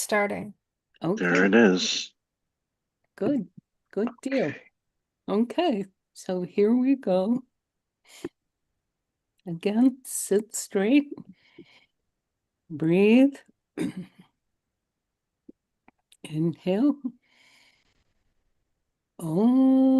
starting. Okay, There it is. good deal. Okay, so here we go. Again, sit straight, breathe, inhale. Breathe.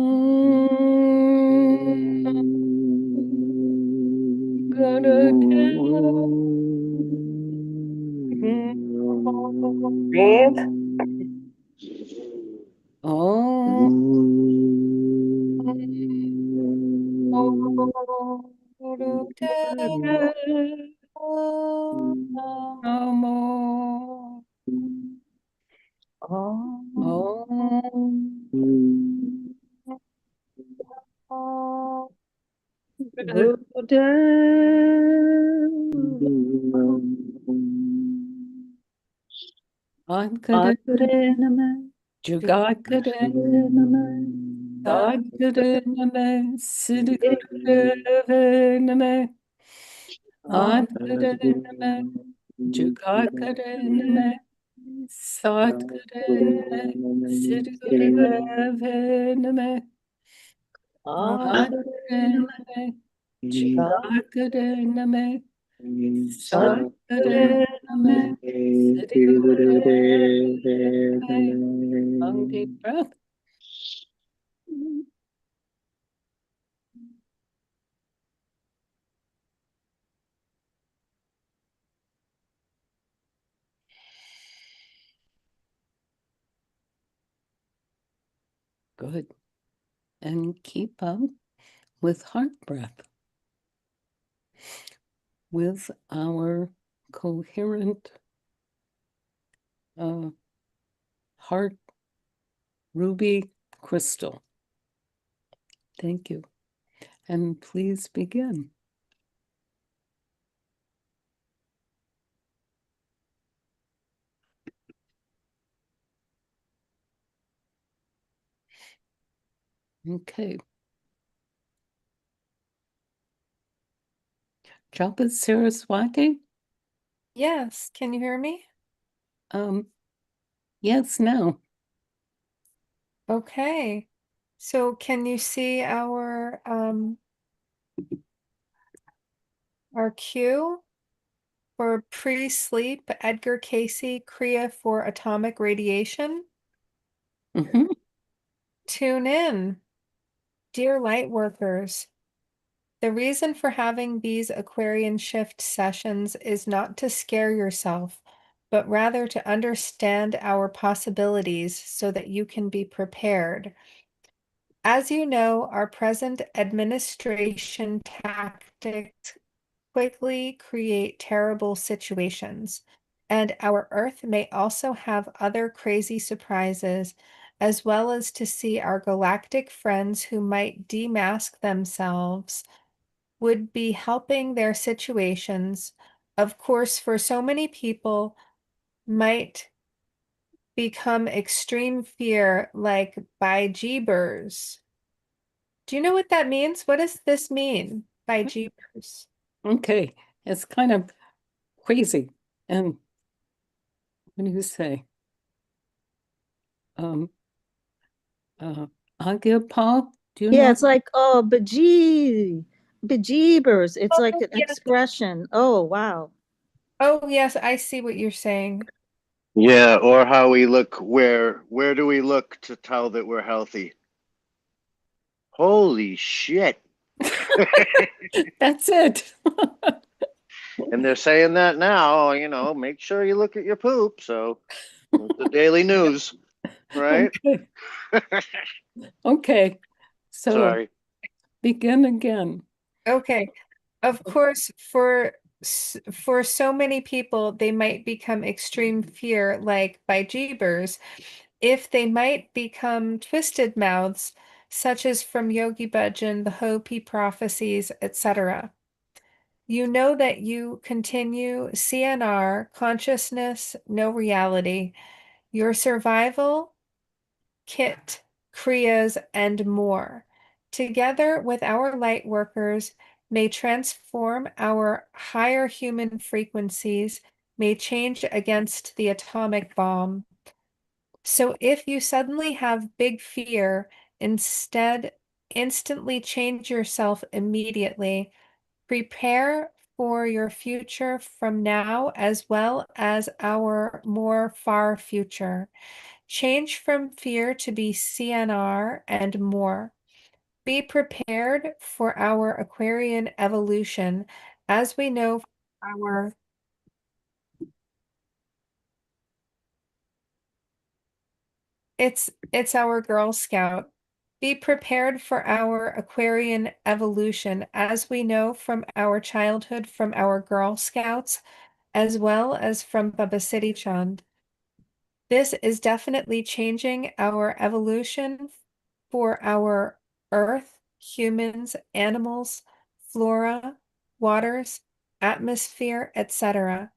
Long deep breath. Good. And keep up with heart breath, with our coherent heart ruby crystal. Thank you. And please begin. Okay. Japa Saraswati? Yes, can you hear me? Yes, now. Okay. So can you see our cue for pre-sleep Edgar Cayce Kriya for atomic radiation? Mm-hmm. Tune in, dear light workers. The reason for having these Aquarian Shift sessions is not to scare yourself, but rather to understand our possibilities so that you can be prepared. As you know, our present administration tactics quickly create terrible situations, and our Earth may also have other crazy surprises, as well as to see our galactic friends who might demask themselves would be helping their situations. Of course, for so many people, might become extreme fear like bi-jeebers. Do you know what that means? What does this mean, bi-jeebers? Okay. It's kind of crazy. And what do you say? Aagia Pal, do you Yeah, know? it's like, oh, bejeebers. It's like an yes. expression. Oh, wow. Oh, yes, I see what you're saying. Yeah, or how we look, where do we look to tell that we're healthy? Holy shit. That's it. And they're saying that now, make sure you look at your poop. So the daily news, right? Okay. Okay. So Sorry. begin again. Okay. Of course, for so many people, they might become extreme fear like bi-jeebers if they might become twisted mouths, such as from Yogi Bhajan, the Hopi Prophecies, etc. You know that you continue CNR, consciousness, no reality, your survival kit, kriyas, and more, together with our light workers, may transform our higher human frequencies may change against the atomic bomb. So if you suddenly have big fear, instead, instantly change yourself immediately. Prepare for your future from now as well as our more far future. Change from fear to be CNR and more. Be prepared for our Aquarian evolution. As we know, our it's our Girl Scout. Be prepared for our Aquarian evolution, as we know from our childhood, from our Girl Scouts, as well as from Baba City Chand. This is definitely changing our evolution for our Earth, humans, animals, flora, waters, atmosphere, etc.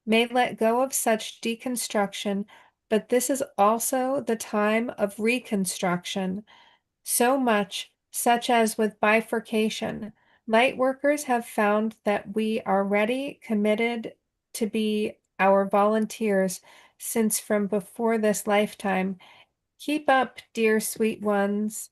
May let go of such deconstruction, but this is also the time of reconstruction. So much, such as with bifurcation, light workers have found that we are ready, committed to be our volunteers since from before this lifetime. Keep up, dear sweet ones.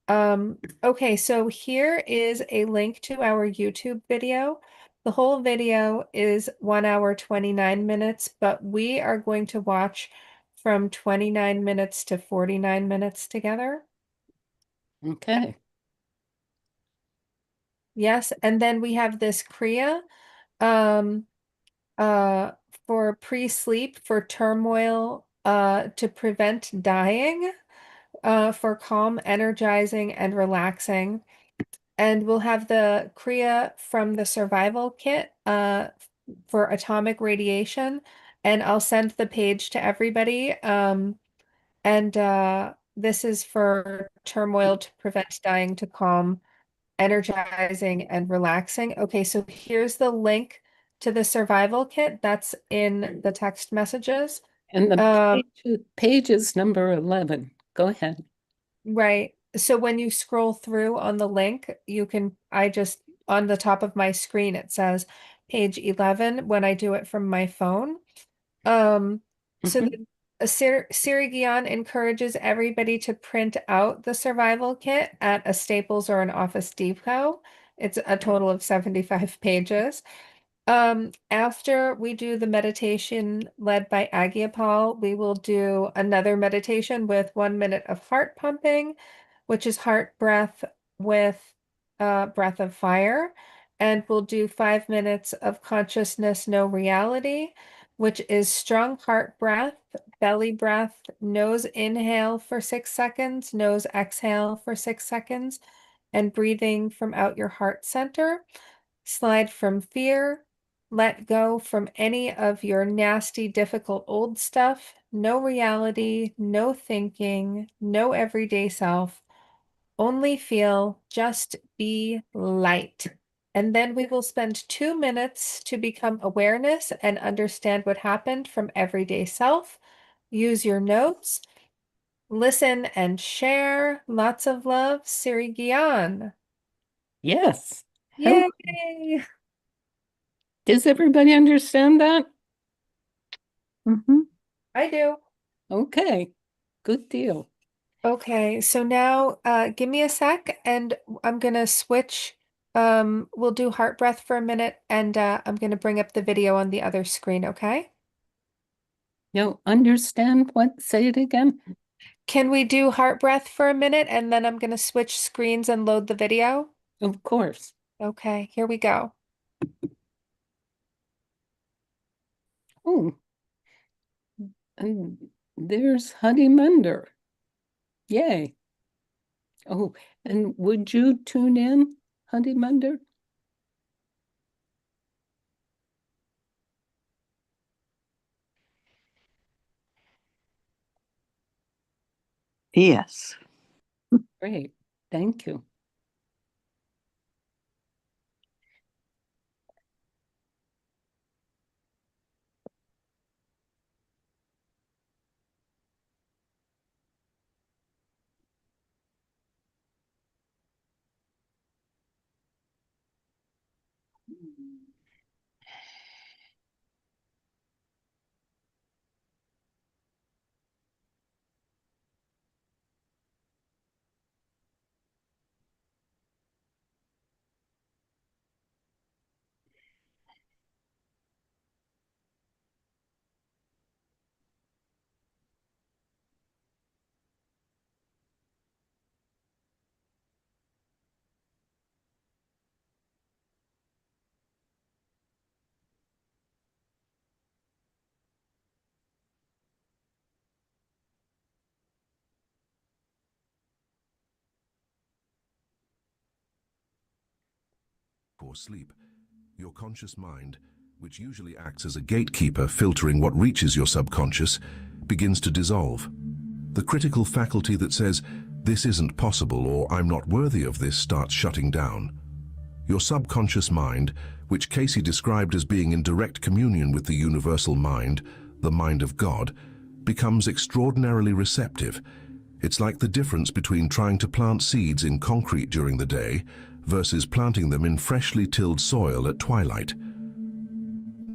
Okay, so here is a link to our YouTube video. The whole video is 1 hour, 29 minutes, but we are going to watch from 29 minutes to 49 minutes together. Okay. Yes, and then we have this Kriya um uh for pre-sleep for turmoil to prevent dying, for calm, energizing, and relaxing. And we'll have the Kriya from the Survival Kit for atomic radiation. And I'll send the page to everybody. And this is for turmoil to prevent dying, to calm, energizing, and relaxing. Okay, so here's the link to the Survival Kit that's in the text messages. And the Um, page is number 11. Go ahead. Right. So when you scroll through on the link, on the top of my screen, it says page 11 when I do it from my phone. So Mhm. Siri Gian encourages everybody to print out the survival kit at a Staples or an Office Depot. It's a total of 75 pages. After we do the meditation led by Aagia Pal, we will do another meditation with 1 minute of heart pumping, which is heart breath with breath of fire. And we'll do 5 minutes of consciousness, no reality, which is strong heart breath, belly breath, nose inhale for 6 seconds, nose exhale for 6 seconds, and breathing from out your heart center. Slide from fear. Let go from any of your nasty, difficult old stuff. No reality, no thinking, no everyday self. Only feel, just be light. And then we will spend 2 minutes to become awareness and understand what happened from everyday self. Use your notes, listen and share. Lots of love, Siri Gian. Yes. Hello. Yay! Does everybody understand that? I do. Okay. Good deal. Okay, so now give me a sec and I'm gonna switch. We'll do heart breath for a minute and I'm gonna bring up the video on the other screen, okay? You understand what? Say it again. Can we do heart breath for a minute and then I'm gonna switch screens and load the video? Of course. Okay, here we go. Oh, and there's Harimandir. Yay. Oh, and would you tune in, Harimandir? Yes. Great. Thank you. before sleep, your conscious mind, which usually acts as a gatekeeper filtering what reaches your subconscious, begins to dissolve. The critical faculty that says, "This isn't possible," or "I'm not worthy of this," starts shutting down. Your subconscious mind, which Cayce described as being in direct communion with the universal mind, the mind of God, becomes extraordinarily receptive. It's like the difference between trying to plant seeds in concrete during the day versus planting them in freshly tilled soil at twilight.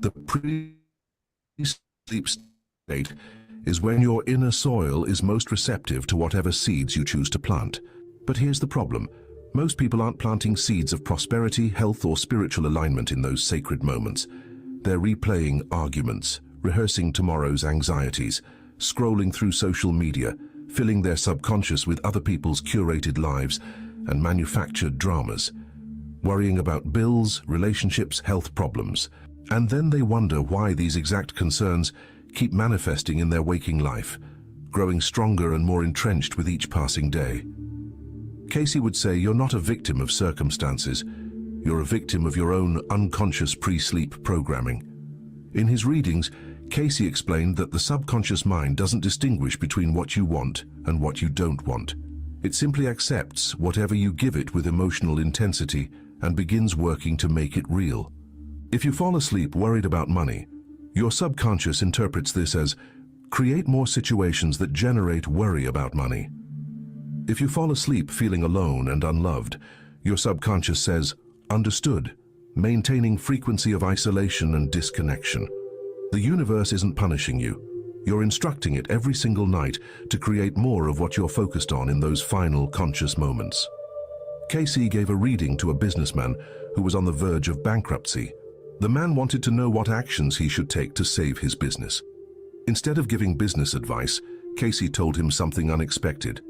The pre-sleep state is when your inner soil is most receptive to whatever seeds you choose to plant. But here's the problem. Most people aren't planting seeds of prosperity, health, or spiritual alignment in those sacred moments. They're replaying arguments, rehearsing tomorrow's anxieties, scrolling through social media, filling their subconscious with other people's curated lives and manufactured dramas, worrying about bills, relationships, health problems. And then they wonder why these exact concerns keep manifesting in their waking life, growing stronger and more entrenched with each passing day. Cayce would say you're not a victim of circumstances, you're a victim of your own unconscious pre-sleep programming. In his readings, Cayce explained that the subconscious mind doesn't distinguish between what you want and what you don't want. It simply accepts whatever you give it with emotional intensity and begins working to make it real. If you fall asleep worried about money, your subconscious interprets this as, create more situations that generate worry about money. If you fall asleep feeling alone and unloved, your subconscious says, understood, maintaining frequency of isolation and disconnection. The universe isn't punishing you. You're instructing it every single night to create more of what you're focused on in those final conscious moments. Cayce gave a reading to a businessman who was on the verge of bankruptcy. The man wanted to know what actions he should take to save his business. Instead of giving business advice, Cayce told him something unexpected.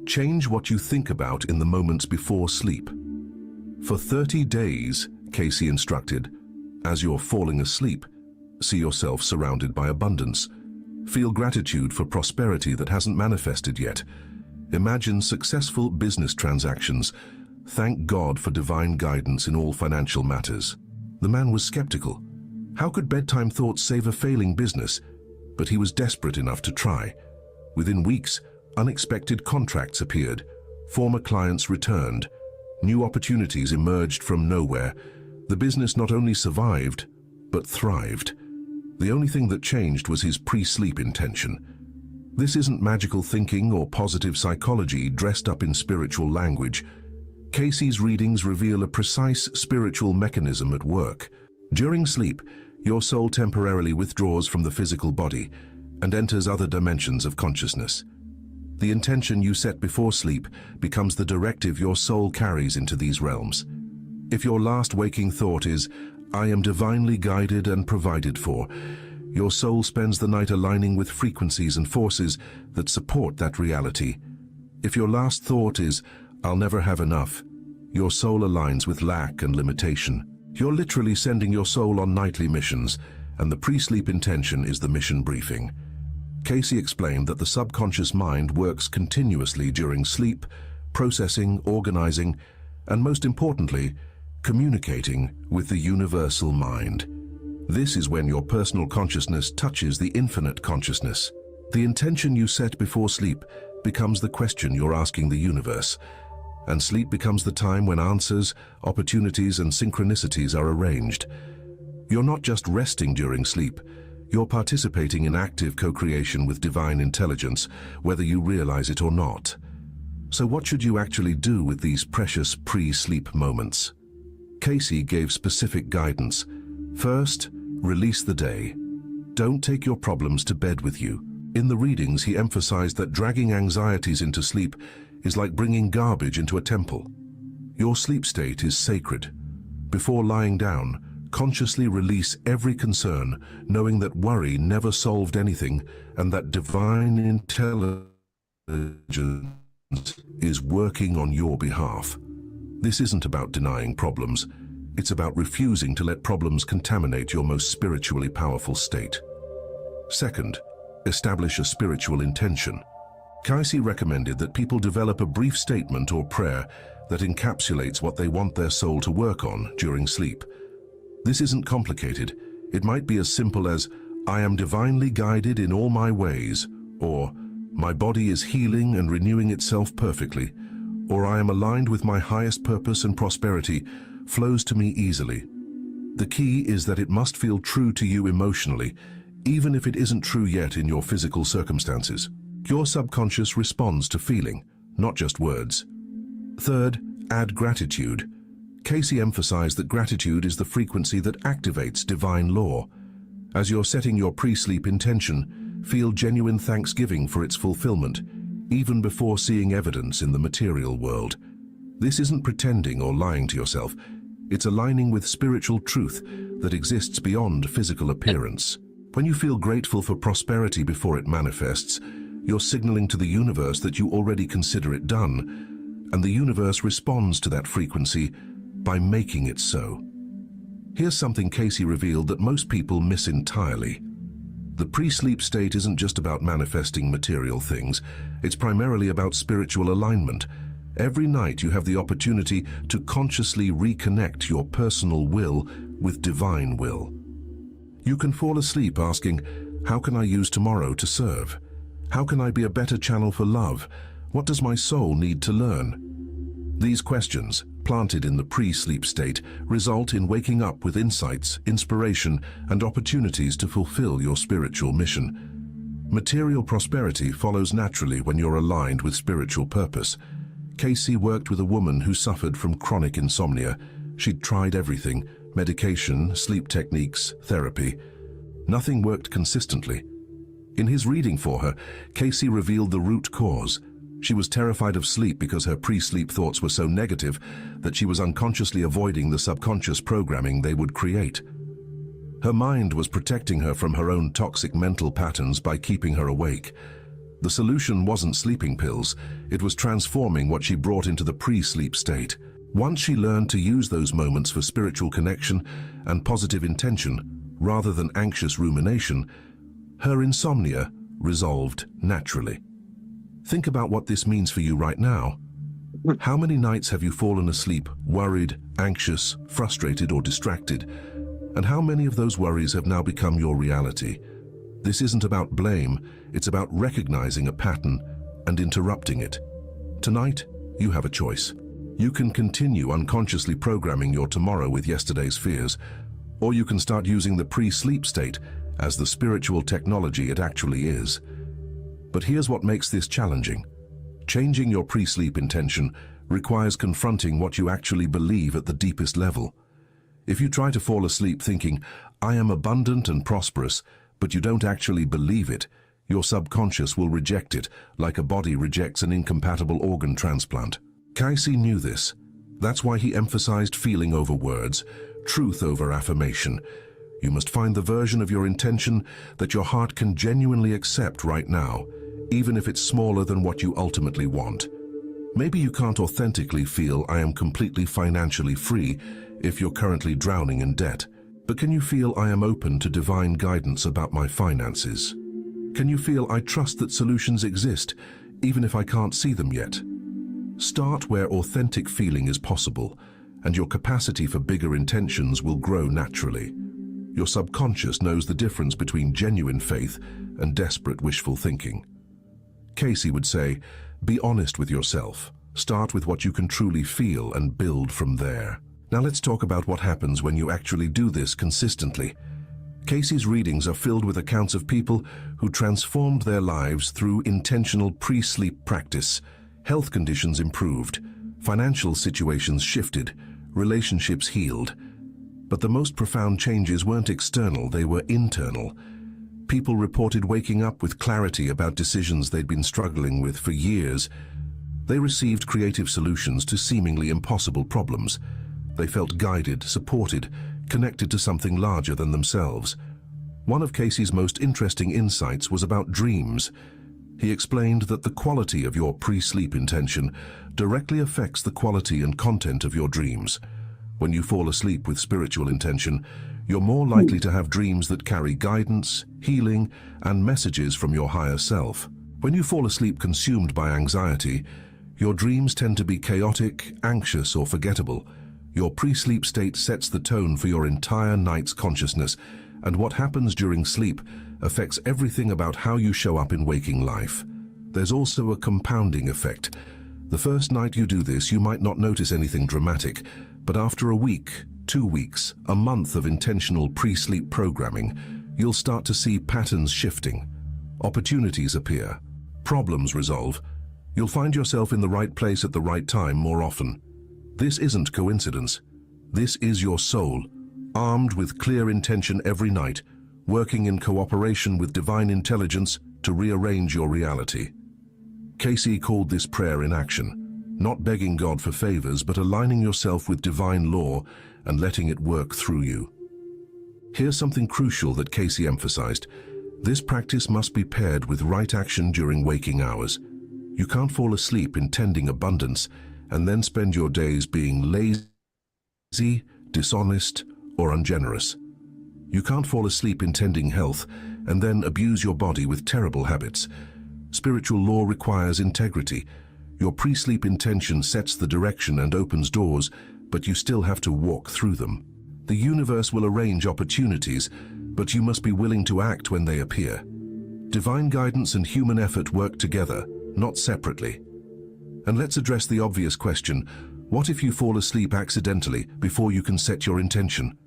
Change what you think about in the moments before sleep. For 30 days, Cayce instructed, as you're falling asleep, see yourself surrounded by abundance. Feel gratitude for prosperity that hasn't manifested yet. Imagine successful business transactions. Thank God for divine guidance in all financial matters. The man was skeptical. How could bedtime thoughts save a failing business? But he was desperate enough to try. Within weeks, unexpected contracts appeared. Former clients returned. New opportunities emerged from nowhere. The business not only survived, but thrived. The only thing that changed was his pre-sleep intention. This isn't magical thinking or positive psychology dressed up in spiritual language. Cayce's readings reveal a precise spiritual mechanism at work. During sleep, your soul temporarily withdraws from the physical body and enters other dimensions of consciousness. The intention you set before sleep becomes the directive your soul carries into these realms. If your last waking thought is, I am divinely guided and provided for, your soul spends the night aligning with frequencies and forces that support that reality. If your last thought is, I'll never have enough, your soul aligns with lack and limitation. You're literally sending your soul on nightly missions, and the pre-sleep intention is the mission briefing. Cayce explained that the subconscious mind works continuously during sleep, processing, organizing, and most importantly, communicating with the universal mind. This is when your personal consciousness touches the infinite consciousness. The intention you set before sleep becomes the question you're asking the universe, and sleep becomes the time when answers, opportunities, and synchronicities are arranged. You're not just resting during sleep, you're participating in active co-creation with divine intelligence, whether you realize it or not. So what should you actually do with these precious pre-sleep moments? Cayce gave specific guidance. First, release the day. Don't take your problems to bed with you. In the readings, he emphasized that dragging anxieties into sleep is like bringing garbage into a temple. Your sleep state is sacred. Before lying down, consciously release every concern, knowing that worry never solved anything and that divine intelligence is working on your behalf. This isn't about denying problems. It's about refusing to let problems contaminate your most spiritually powerful state. Second, establish a spiritual intention. Cayce recommended that people develop a brief statement or prayer that encapsulates what they want their soul to work on during sleep. This isn't complicated. It might be as simple as, "I am divinely guided in all my ways," or "My body is healing and renewing itself perfectly," or "I am aligned with my highest purpose and prosperity flows to me easily." The key is that it must feel true to you emotionally, even if it isn't true yet in your physical circumstances. Your subconscious responds to feeling, not just words. Third, add gratitude. Cayce emphasized that gratitude is the frequency that activates divine law. As you're setting your pre-sleep intention, feel genuine thanksgiving for its fulfillment, even before seeing evidence in the material world. This isn't pretending or lying to yourself. It's aligning with spiritual truth that exists beyond physical appearance. When you feel grateful for prosperity before it manifests, you're signaling to the universe that you already consider it done, and the universe responds to that frequency by making it so. Here's something Cayce revealed that most people miss entirely. The pre-sleep state isn't just about manifesting material things, it's primarily about spiritual alignment. Every night you have the opportunity to consciously reconnect your personal will with divine will. You can fall asleep asking, "How can I use tomorrow to serve? How can I be a better channel for love? What does my soul need to learn?" These questions, planted in the pre-sleep state, result in waking up with insights, inspiration, and opportunities to fulfill your spiritual mission. Material prosperity follows naturally when you're aligned with spiritual purpose. Cayce worked with a woman who suffered from chronic insomnia. She'd tried everything: medication, sleep techniques, therapy. Nothing worked consistently. In his reading for her, Cayce revealed the root cause. She was terrified of sleep because her pre-sleep thoughts were so negative that she was unconsciously avoiding the subconscious programming they would create. Her mind was protecting her from her own toxic mental patterns by keeping her awake. The solution wasn't sleeping pills, it was transforming what she brought into the pre-sleep state. Once she learned to use those moments for spiritual connection and positive intention, rather than anxious rumination, her insomnia resolved naturally. Think about what this means for you right now. How many nights have you fallen asleep worried, anxious, frustrated, or distracted? And how many of those worries have now become your reality? This isn't about blame, it's about recognizing a pattern and interrupting it. Tonight, you have a choice. You can continue unconsciously programming your tomorrow with yesterday's fears, or you can start using the pre-sleep state as the spiritual technology it actually is. But here's what makes this challenging. Changing your pre-sleep intention requires confronting what you actually believe at the deepest level. If you try to fall asleep thinking, "I am abundant and prosperous," but you don't actually believe it, your subconscious will reject it like a body rejects an incompatible organ transplant. Cayce knew this. That's why he emphasized feeling over words, truth over affirmation. You must find the version of your intention that your heart can genuinely accept right now, even if it's smaller than what you ultimately want. Maybe you can't authentically feel "I am completely financially free" if you're currently drowning in debt. But can you feel "I am open to divine guidance about my finances"? Can you feel "I trust that solutions exist, even if I can't see them yet"? Start where authentic feeling is possible, and your capacity for bigger intentions will grow naturally. Your subconscious knows the difference between genuine faith and desperate wishful thinking. Cayce would say, be honest with yourself. Start with what you can truly feel and build from there. Now let's talk about what happens when you actually do this consistently. Cayce's readings are filled with accounts of people who transformed their lives through intentional pre-sleep practice. Health conditions improved, financial situations shifted, relationships healed. But the most profound changes weren't external, they were internal. People reported waking up with clarity about decisions they'd been struggling with for years. They received creative solutions to seemingly impossible problems. They felt guided, supported, connected to something larger than themselves. One of Cayce's most interesting insights was about dreams. He explained that the quality of your pre-sleep intention directly affects the quality and content of your dreams. When you fall asleep with spiritual intention, you're more likely to have dreams that carry guidance, healing, and messages from your higher self. When you fall asleep consumed by anxiety, your dreams tend to be chaotic, anxious, or forgettable. Your pre-sleep state sets the tone for your entire night's consciousness, and what happens during sleep affects everything about how you show up in waking life. There's also a compounding effect. The first night you do this, you might not notice anything dramatic, but after a week, 2 weeks, a month of intentional pre-sleep programming, you'll start to see patterns shifting. Opportunities appear. Problems resolve. You'll find yourself in the right place at the right time more often. This isn't coincidence. This is your soul, armed with clear intention every night, working in cooperation with divine intelligence to rearrange your reality. Cayce called this prayer in action, not begging God for favors, but aligning yourself with divine law and letting it work through you. Here's something crucial that Cayce emphasized. This practice must be paired with right action during waking hours. You can't fall asleep intending abundance and then spend your days being lazy, dishonest, or ungenerous. You can't fall asleep intending health and then abuse your body with terrible habits. Spiritual law requires integrity. Your pre-sleep intention sets the direction and opens doors, but you still have to walk through them. The universe will arrange opportunities, but you must be willing to act when they appear. Divine guidance and human effort work together, not separately. And let's address the obvious question: what if you fall asleep accidentally before you can set your intention?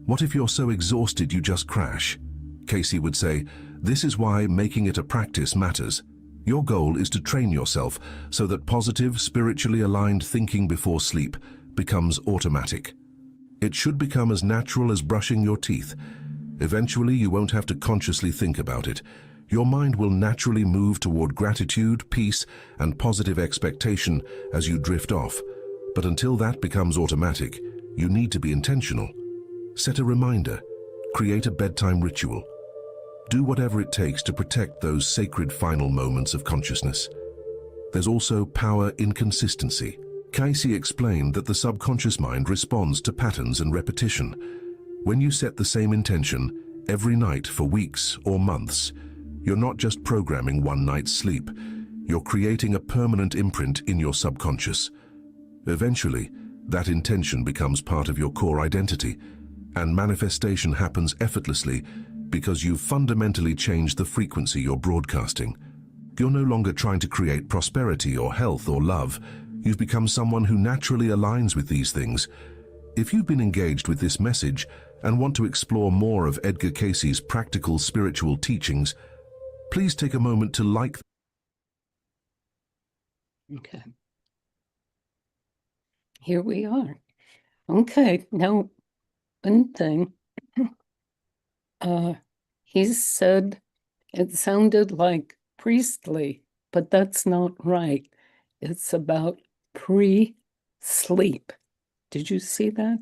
What if you're so exhausted you just crash? Cayce would say, this is why making it a practice matters. Your goal is to train yourself so that positive, spiritually aligned thinking before sleep becomes automatic. It should become as natural as brushing your teeth. Eventually, you won't have to consciously think about it. Your mind will naturally move toward gratitude, peace, and positive expectation as you drift off. But until that becomes automatic, you need to be intentional. Set a reminder. Create a bedtime ritual. Do whatever it takes to protect those sacred final moments of consciousness. There's also power in consistency. Cayce explained that the subconscious mind responds to patterns and repetition. When you set the same intention every night for weeks or months, you're not just programming one night's sleep. You're creating a permanent imprint in your subconscious. Eventually, that intention becomes part of your core identity, and manifestation happens effortlessly because you've fundamentally changed the frequency you're broadcasting. You're no longer trying to create prosperity or health or love. You've become someone who naturally aligns with these things. If you've been engaged with this message and want to explore more of Edgar Cayce's practical spiritual teachings, please take a moment to like. Okay. Here we are. Okay, now one thing. He said it sounded like priestly, but that's not right. It's about pre-sleep. Did you see that?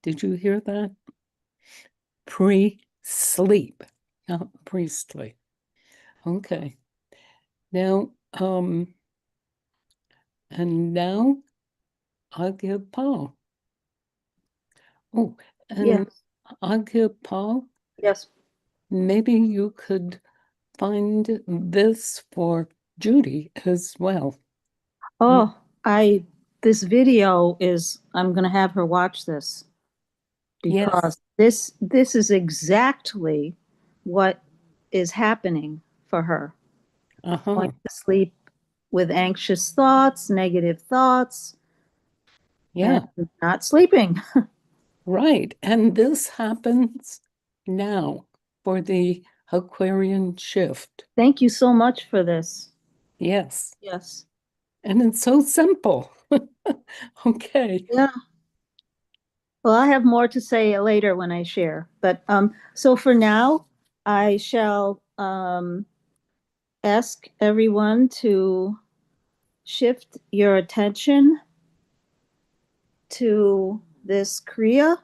Did you hear that? Pre-sleep, not priestly. Okay. Now, and now Aagia Pal. Oh, and Yes. Aagia Pal, Yes. maybe you could find this for Judy as well. Oh, this video is, I'm going to have her watch this because this is exactly what is happening for her. Uh-huh. Going to sleep with anxious thoughts, negative thoughts, Yeah, and not sleeping. right. And this happens now for the Aquarian shift. Thank you so much for this. Yes. Yes. And it's so simple. Okay. Yeah. Well, I have more to say later when I share, but so for now, I shall ask everyone to shift your attention to this Kriya.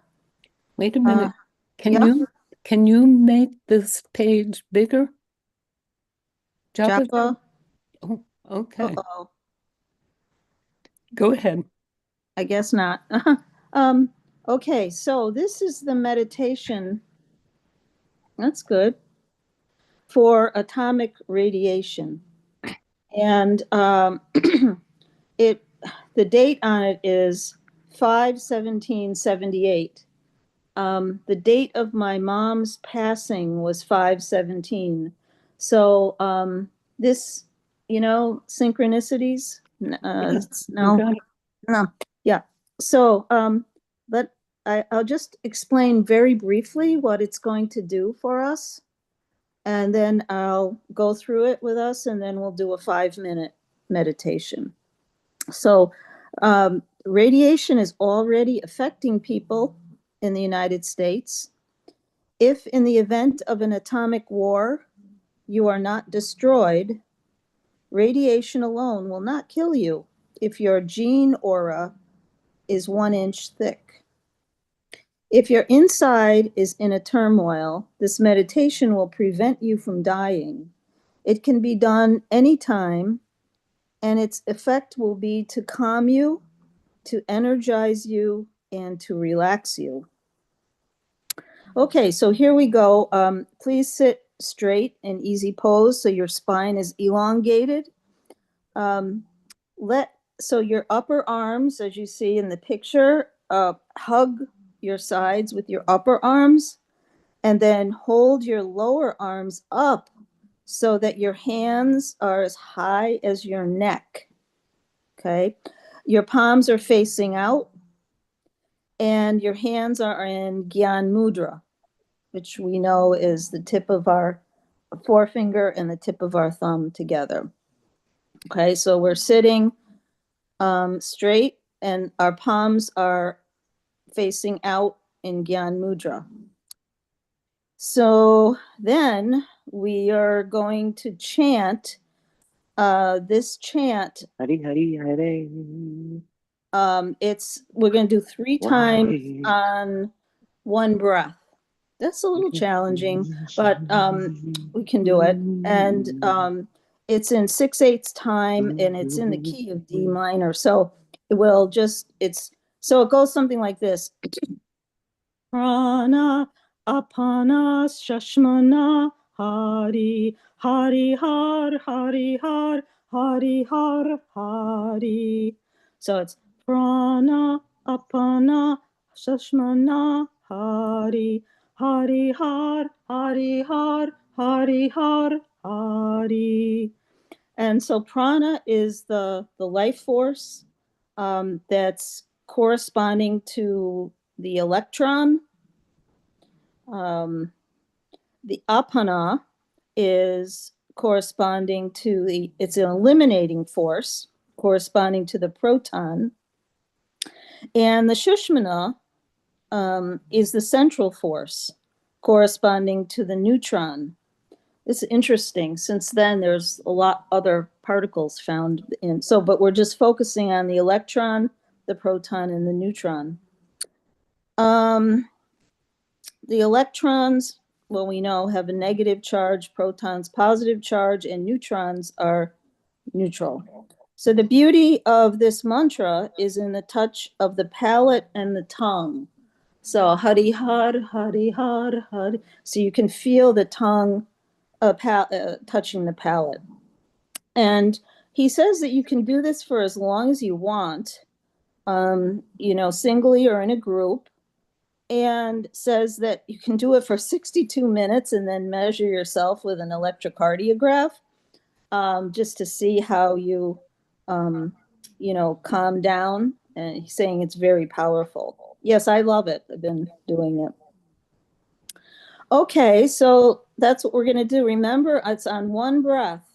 Wait a minute. yeah. Can you make this page bigger? Japa? Japa. Oh, okay. Uh-oh. Go ahead. I guess not. Okay, so this is the meditation. That's good. For atomic radiation. And the date on it is 5/17/78. The date of my mom's passing was 5/17. So this, synchronicities. No, no, yeah. So I'll just explain very briefly what it's going to do for us, and then I'll go through it with us, and then we'll do a 5-minute meditation. So radiation is already affecting people in the United States. If in the event of an atomic war, you are not destroyed, radiation alone will not kill you if your gene aura is 1 inch thick. If your inside is in a turmoil, this meditation will prevent you from dying. It can be done anytime, and its effect will be to calm you, to energize you, and to relax you. Okay, so here we go. Please sit straight in easy pose so your spine is elongated. So your upper arms, as you see in the picture, hug your sides with your upper arms, and then hold your lower arms up so that your hands are as high as your neck. Okay, your palms are facing out, and your hands are in Gyan Mudra, which we know is the tip of our forefinger and the tip of our thumb together. Okay, so we're sitting straight, and our palms are facing out in Gyan Mudra. So then we are going to chant this chant. Hari Hari Hare. We're going to do 3 times on one breath. That's a little challenging, but we can do it. And it's in 6/8 time, and it's in the key of D minor. So it goes something like this. Prana apana shashmana hari hari har hari har hari har hari. So it's prana apana shashmana hari hari har hari har hari har hari. And so prana is the life force that's corresponding to the electron. The apana is corresponding to it's an eliminating force corresponding to the proton. And the shushmana is the central force corresponding to the neutron. It's interesting. Since then, there's a lot other particles found in. But we're just focusing on the electron, the proton, and the neutron. The electrons, well, we know, have a negative charge, protons positive charge, and neutrons are neutral. So the beauty of this mantra is in the touch of the palate and the tongue. So hari har, hari har, hari. So you can feel the tongue touching the palate. And he says that you can do this for as long as you want, singly or in a group, and says that you can do it for 62 minutes and then measure yourself with an electrocardiograph just to see how you, calm down. And he's saying it's very powerful. Yes, I love it. I've been doing it. Okay, so that's what we're going to do. Remember, it's on one breath.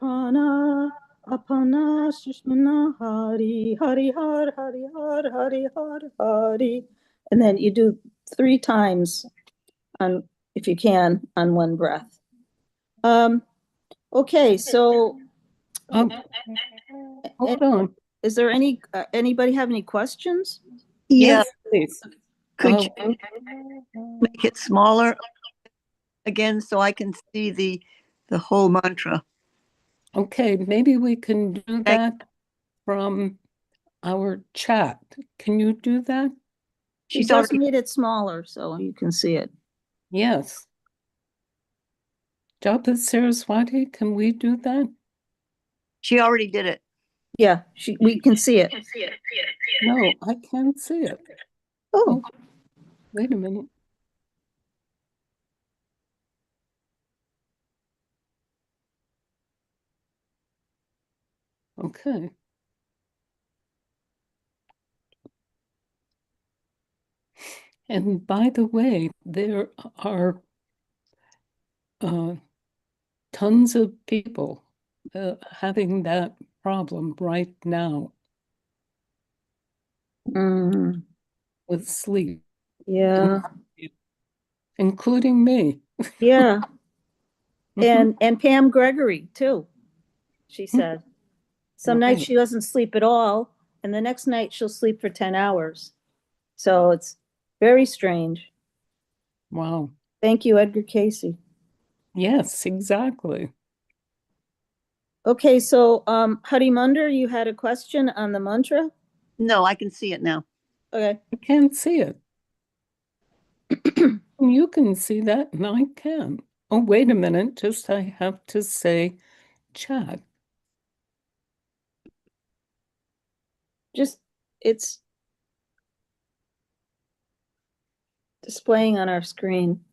Prana, apana, shushmana, hari, hari, har, hari, har, hari, har, hari. And then you do 3 times if you can, on one breath. Okay, so hold on. Is there anybody have any questions? Yes, please. Could you make it smaller again so I can see the whole mantra? Okay, maybe we can do that from our chat. Can you do that? She just made it smaller so you can see it. Yes. Japa Saraswati, can we do that? She already did it. Yeah, we can see it. No, I can't see it. Oh, Oh, wait a minute. Okay. And by the way, there are tons of people having that problem right now with sleep, yeah, including me. yeah. Mhm. And Pam Gregory too, she said. Some nights Right. she doesn't sleep at all, and the next night she'll sleep for 10 hours. So it's very strange. Wow. Thank you, Edgar Cayce. Yes, exactly. Okay, so Harimandir, you had a question on the mantra? No, I can see it now. Okay. I can't see it. You can see that, and I can. Oh, wait a minute. Just I have to say chat. Just it's displaying on our screen.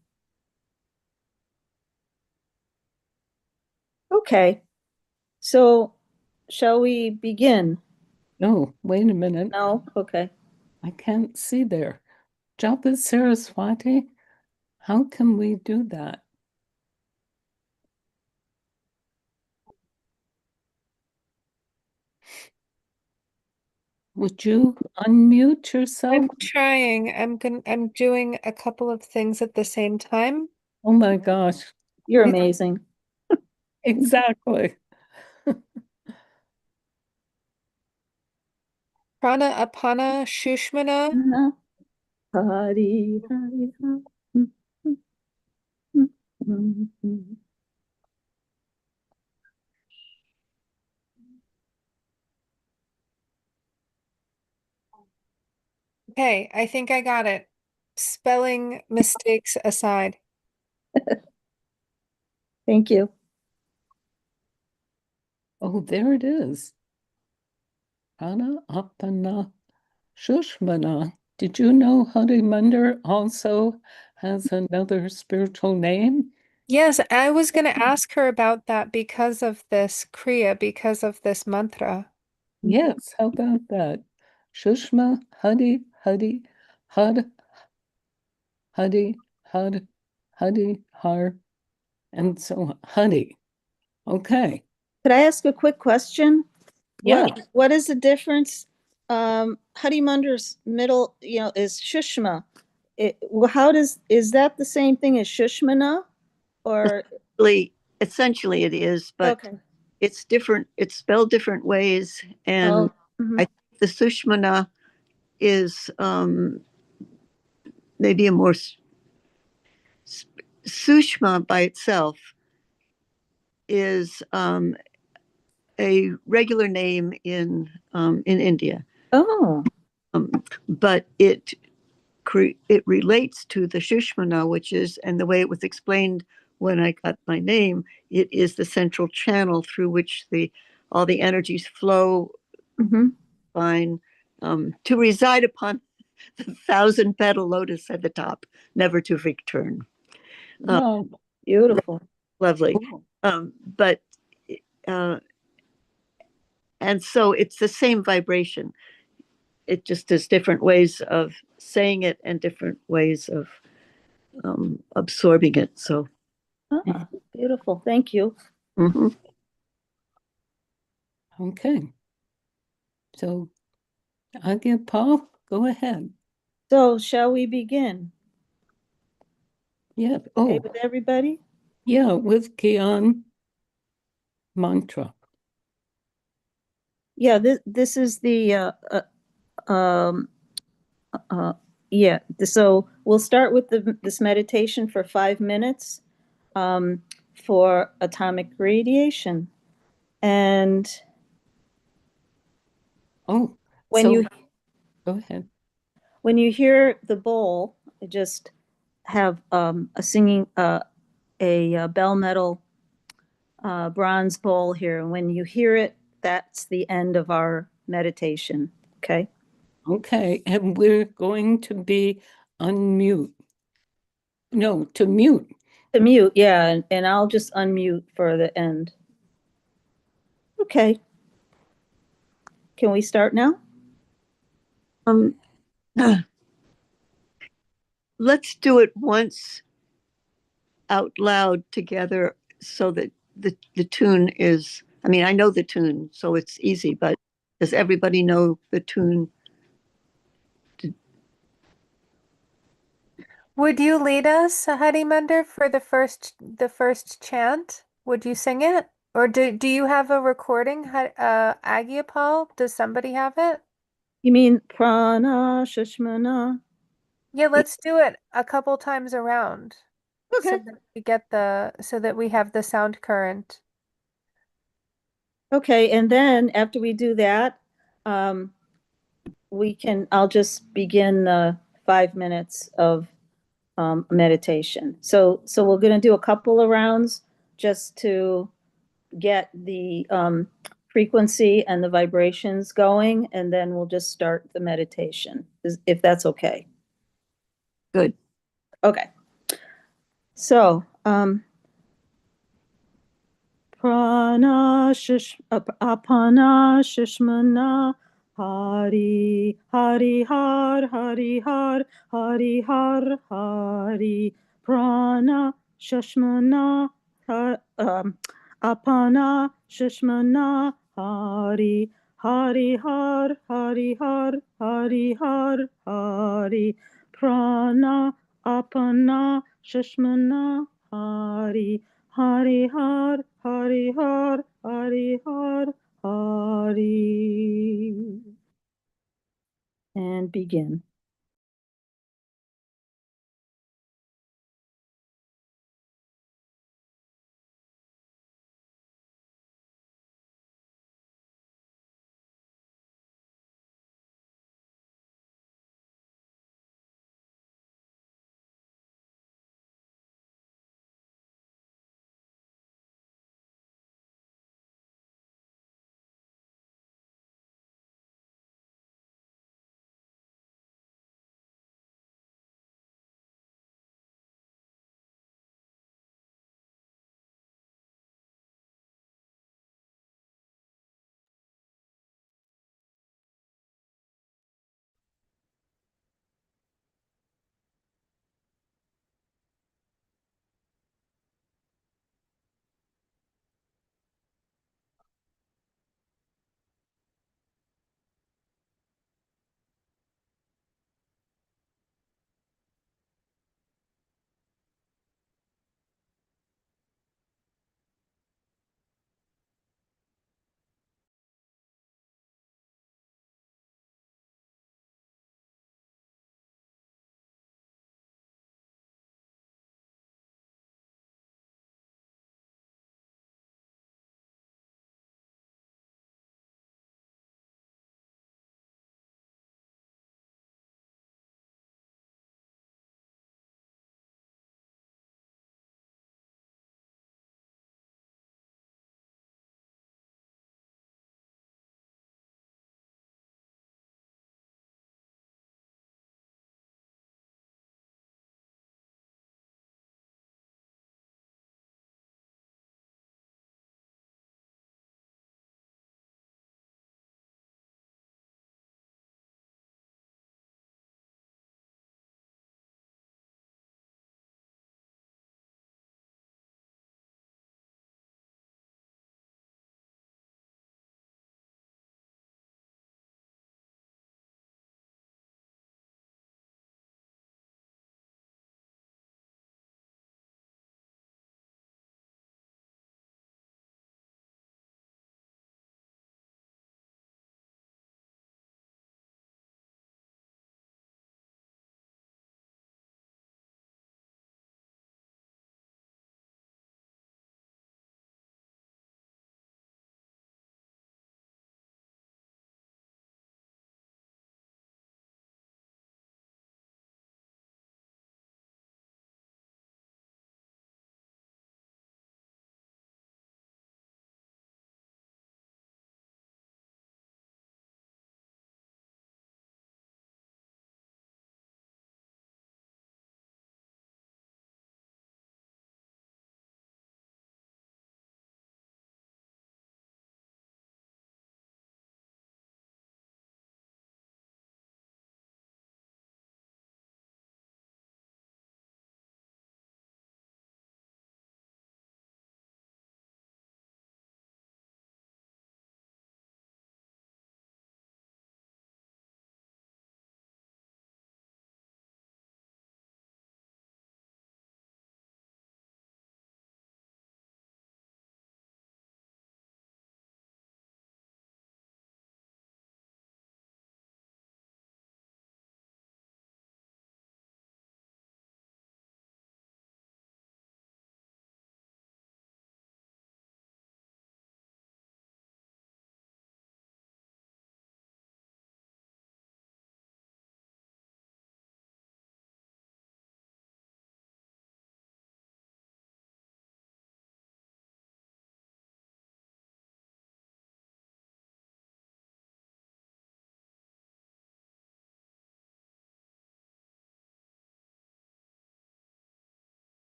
Okay. So shall we begin? No, wait a minute. No? Okay. I can't see there. Japa Saraswati, how can we do that? Would you unmute yourself? I'm trying. I'm doing a couple of things at the same time. Oh my gosh, You're amazing. exactly. Prana Apana Shushmana. Hari, hari, hari. Okay, I think I got it. Spelling mistakes aside. Thank you. Oh, there it is. Prana Apana Shushmana. Did you know Harimandir also has another spiritual name? Yes, I was going to ask her about that because of this Kriya, because of this mantra. Yes, how about that? Shushma, Hari, Hari, Har, Hari, Har, Hari, Har, and so on. Hari. Okay. Could I ask a quick question? Yeah. What is the difference? Harimandir's middle, is Shushma. Is that the same thing as Shushmana? Or Essentially it is, but okay. it's different. It's spelled different ways. And I think the Sushmana is maybe a more Sushma by itself is a regular name in India. Oh. But it relates to the Shushmana, which is, and the way it was explained when I got my name, it is the central channel through which all the energies flow fine to reside upon the 1,000-petal lotus at the top, never to return. Wow. Beautiful. Lovely. Cool. But and so it's the same vibration. It just is different ways of saying it and different ways of absorbing it. So Beautiful. Thank you. Okay. So, Aagia Pal, go ahead. So shall we begin? Yeah. Okay, Oh, with everybody? yeah, with Gian mantra. Yeah, this is the yeah. So we'll start with this meditation for 5 minutes for atomic radiation. And when so you go ahead. when you hear the bowl, I just have a singing a bell metal bronze bowl here. And when you hear it that's the end of our meditation. Okay. Okay, and we're going to be unmute. No, to mute. To mute, yeah, and I'll just unmute for the end. Okay. Can we start now? Um, let's do it once out loud together so that the tune is, I mean, I know the tune, so it's easy, but does everybody know the tune? Would you lead us, Harimandir, for the first chant? Would you sing it? Or do you have a recording? Aagia Pal, does somebody have it? You mean prana, shishmana? Yeah, let's do it a couple times around. So Okay. that we get so that we have the sound current. Okay, and then after we do that, I'll just begin the 5 minutes of meditation. So we're going to do a couple of rounds just to get the frequency and the vibrations going, and then we'll just start the meditation, if that's okay. Good. Okay. So, apana shishmana, hari hari har hari har hari har hari, prana shishmana, apana shishmana, hari hari har hari har hari har hari, prana apana shishmana, hari Hari Har, Hari Har, Hari Har, Hari. And begin.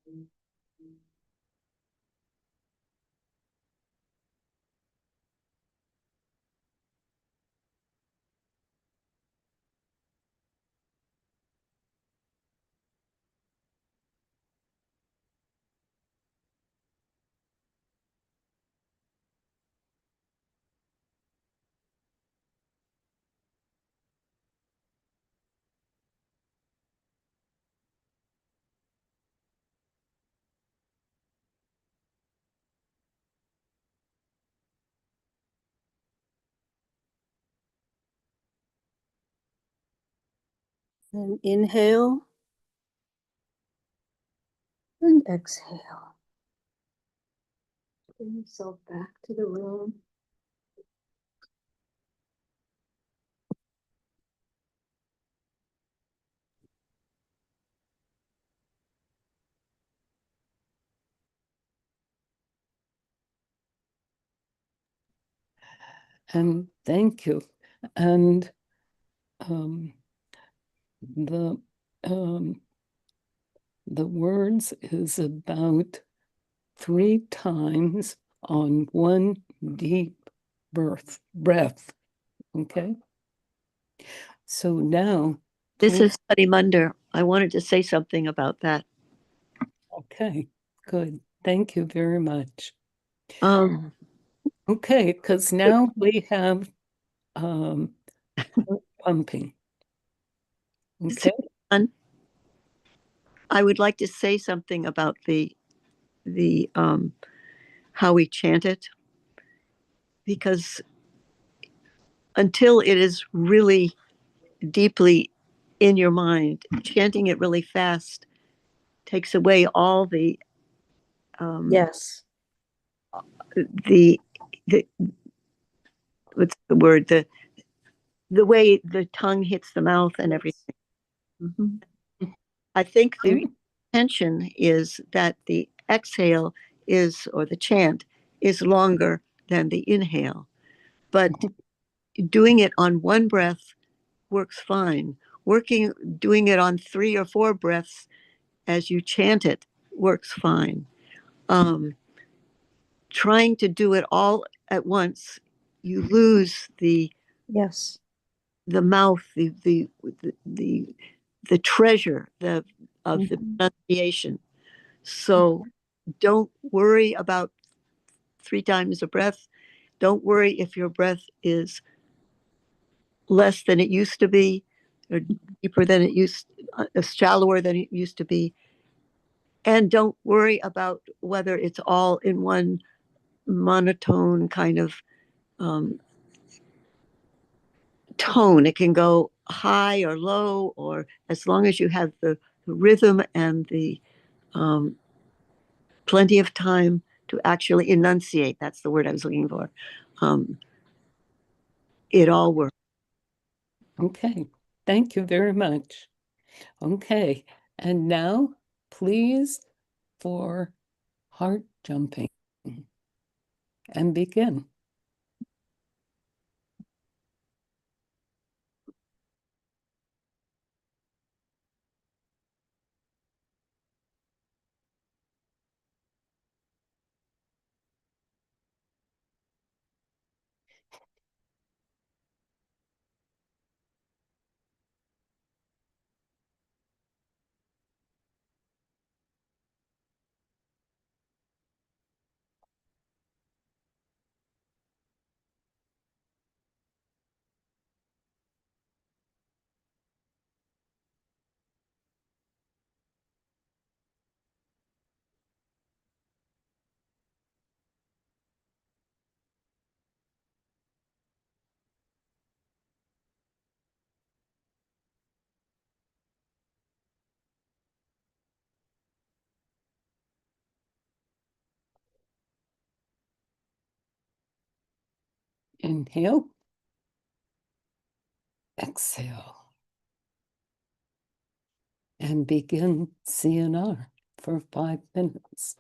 And inhale and exhale. Bring yourself back to the room. And thank you. And the words is about 3 times on one deep breath. Okay. So now, This please, is Harimandir. I wanted to say something about that. okay, good. Thank you very much. Um, Okay, because now we have pumping. Okay. I would like to say something about the how we chant it, because until it is really deeply in your mind, chanting it really fast takes away all Yes. the the what's the word, the way the tongue hits the mouth and everything. Mhm. I think the intention is that the exhale is, or the chant is longer than the inhale, but doing it on one breath works fine. Doing it on 3 or 4 breaths as you chant it works fine. Trying to do it all at once, you lose Yes. the mouth, the treasure of the Mhm. pronunciation. So don't worry about 3 times a breath. Don't worry if your breath is less than it used to be, or deeper than it used, shallower than it used to be. And don't worry about whether it's all in one monotone kind of tone. It can go high or low, or as long as you have the rhythm and the um, plenty of time to actually enunciate. That's the word I was looking for. Um, it all works. Okay. Thank you very much. Okay. And now, please, for heart jumping and begin. Inhale. Exhale. And begin CNR for 5 minutes.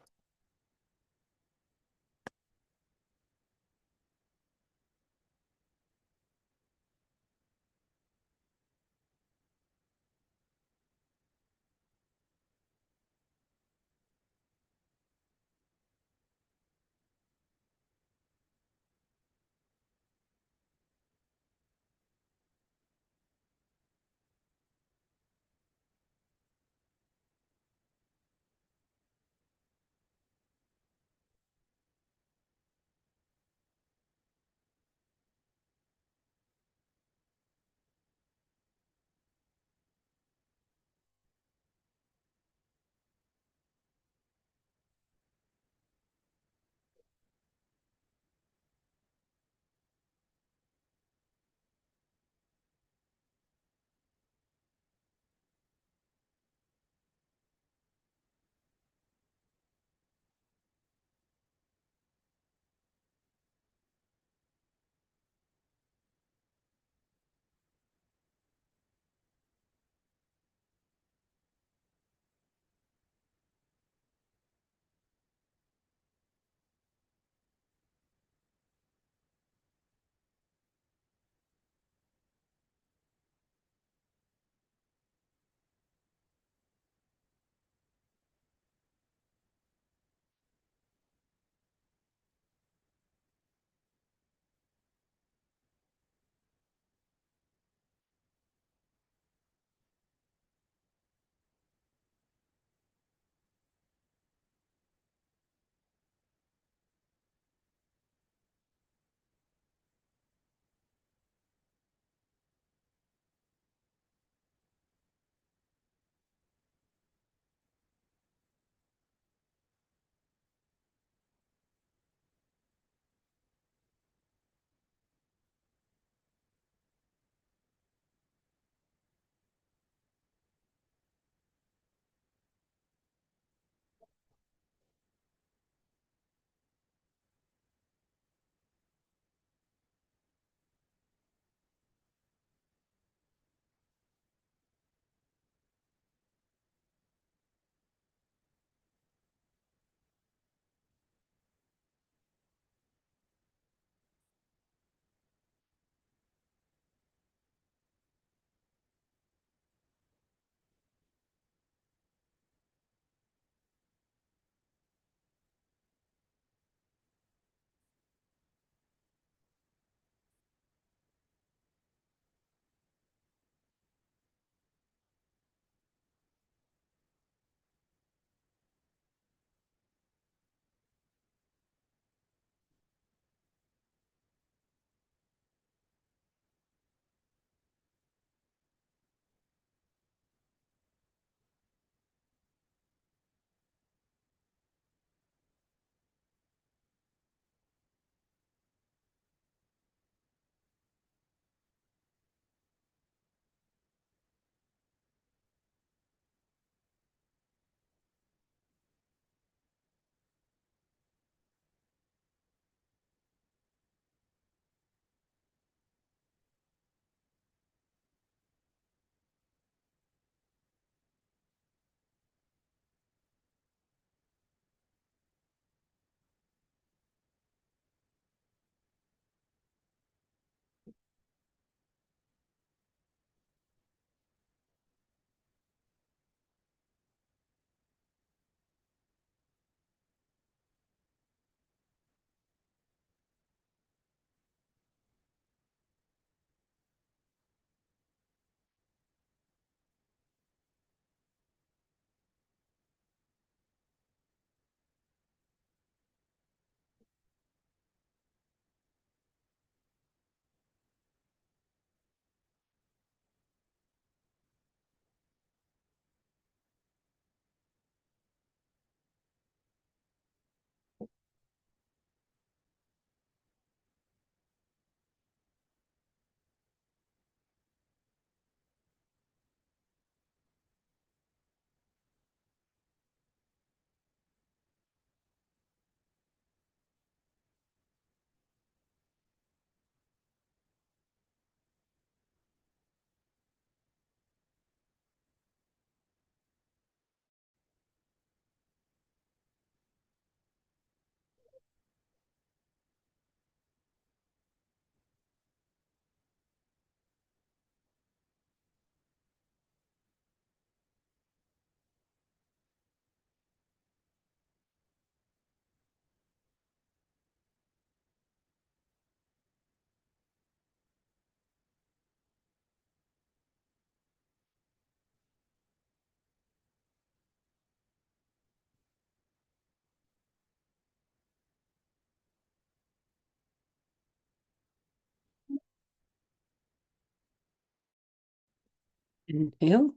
Inhale.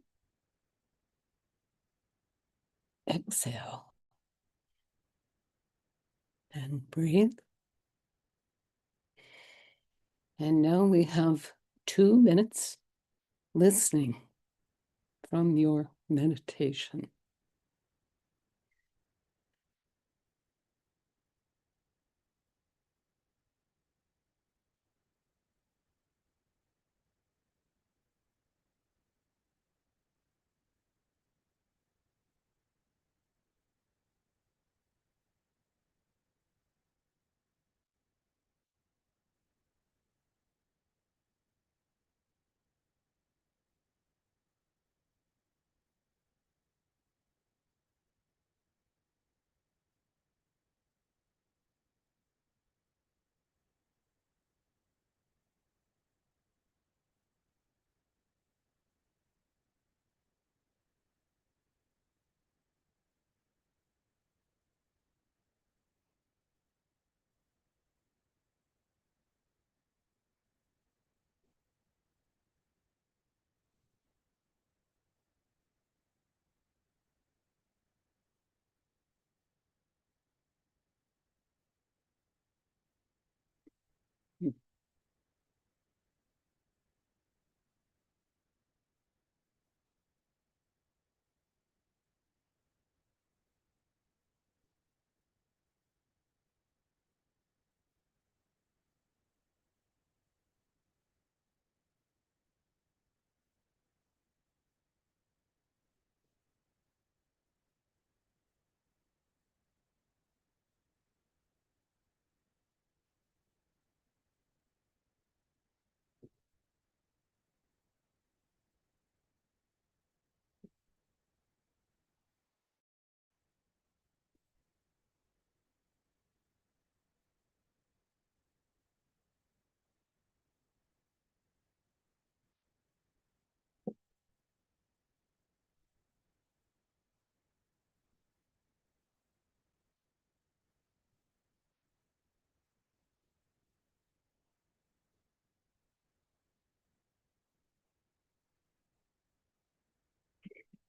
Exhale. And breathe. And now we have 2 minutes listening from your meditation.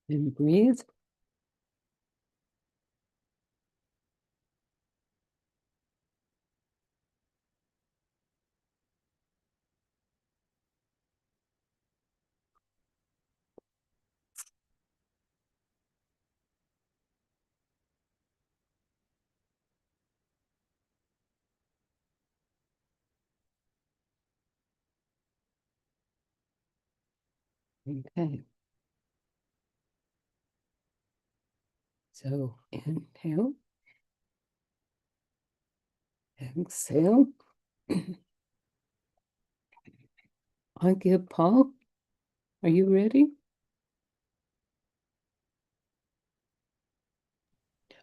And breathe. Okay. So inhale. Exhale. Aagia Pal, are you ready?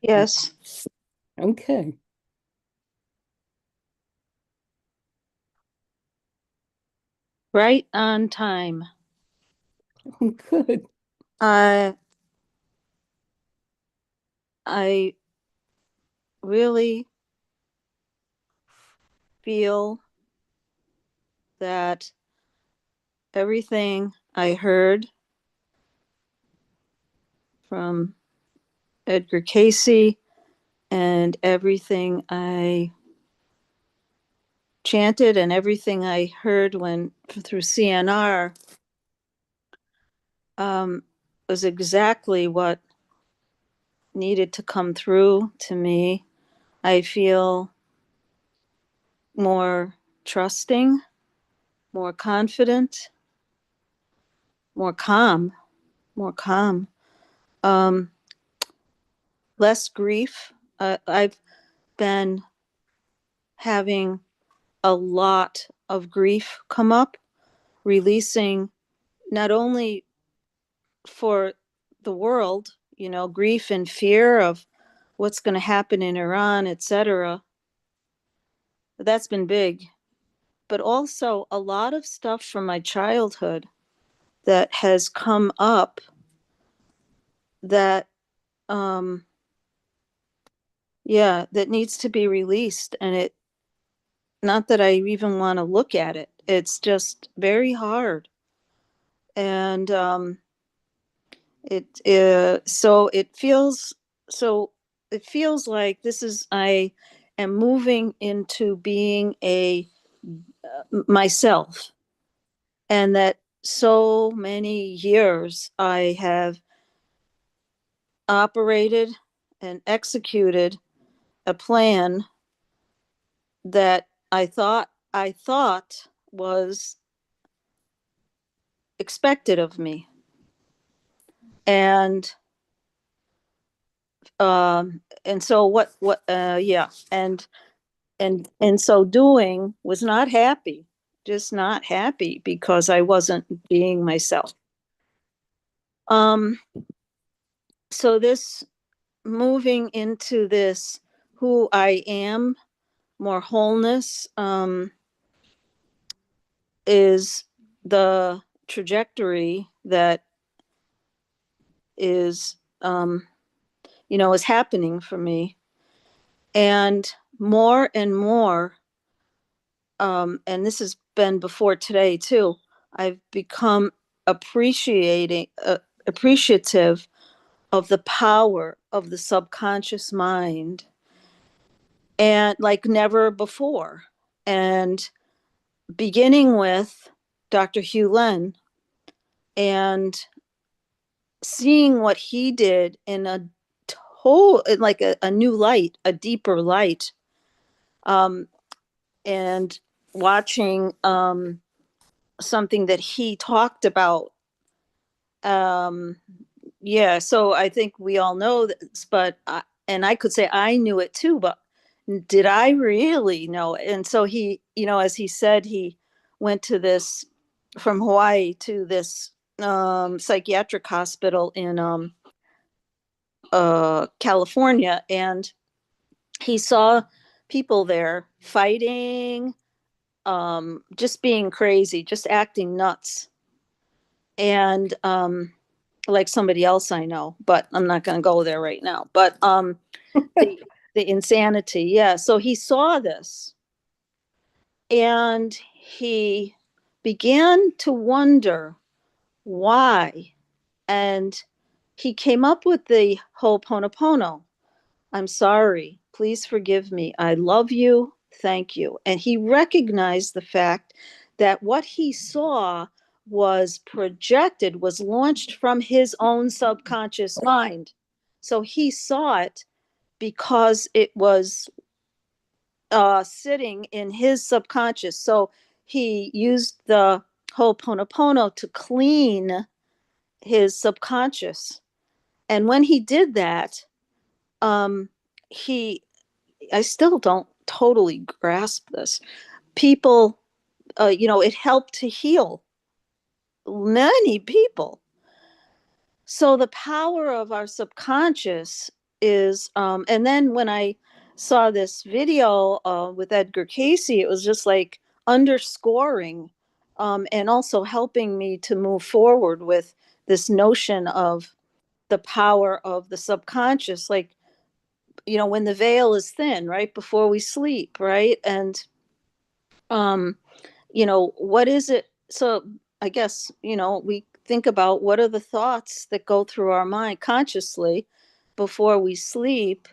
Yes. Okay. Right on time. Good. I really feel that everything I heard from Edgar Cayce and everything I chanted and everything I heard when through CNR was exactly what needed to come through to me. I feel more trusting, more confident, more calm, more calm, um, less grief. I've been having a lot of grief come up, releasing not only for the world, you know, grief and fear of what's going to happen in Iran, etc. That's been big, but also a lot of stuff from my childhood that has come up that yeah, that needs to be released. And it, not that I even want to look at it, it's just very hard. And so it feels like I am moving into being a myself, and that so many years I have operated and executed a plan that I thought was expected of me. And so yeah, and so doing was not happy, just not happy, because I wasn't being myself. So this moving into this who I am, more wholeness, is the trajectory that is is happening for me. And more and more, and this has been before today too, I've become appreciative of the power of the subconscious mind, and like never before. And beginning with Dr. Hugh Len, and seeing what he did in a like a new light, a deeper light, and watching something that he talked about. Yeah, so I think we all know this, but and I could say I knew it too, but did I really know it? And so he, as he said, he went to this, from Hawaii to this psychiatric hospital in California, and he saw people there fighting, just being crazy, just acting nuts, and like somebody else I know, but I'm not going to go there right now. But the insanity, yeah. So he saw this, and he began to wonder why, and he came up with the Ho'oponopono. I'm sorry. Please forgive me. I love you. Thank you. And he recognized the fact that what he saw was projected, was launched from his own subconscious mind. So he saw it because it was sitting in his subconscious. So he used the Ho'oponopono to clean his subconscious. And when he did that, he I still don't totally grasp this. People, it helped to heal many people. So the power of our subconscious is, and then when I saw this video with Edgar Cayce, it was just like underscoring, and also helping me to move forward with this notion of the power of the subconscious. Like, when the veil is thin, right before we sleep, right? And what is it? So I guess, we think about what are the thoughts that go through our mind consciously before we sleep,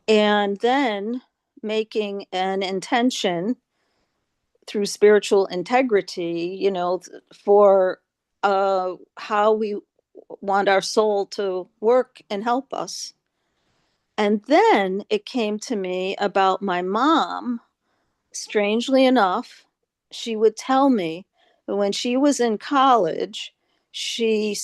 and then making an intention through spiritual integrity, for how we want our soul to work and help us. And then it came to me about my mom. Strangely enough, she would tell me that when she was in college, she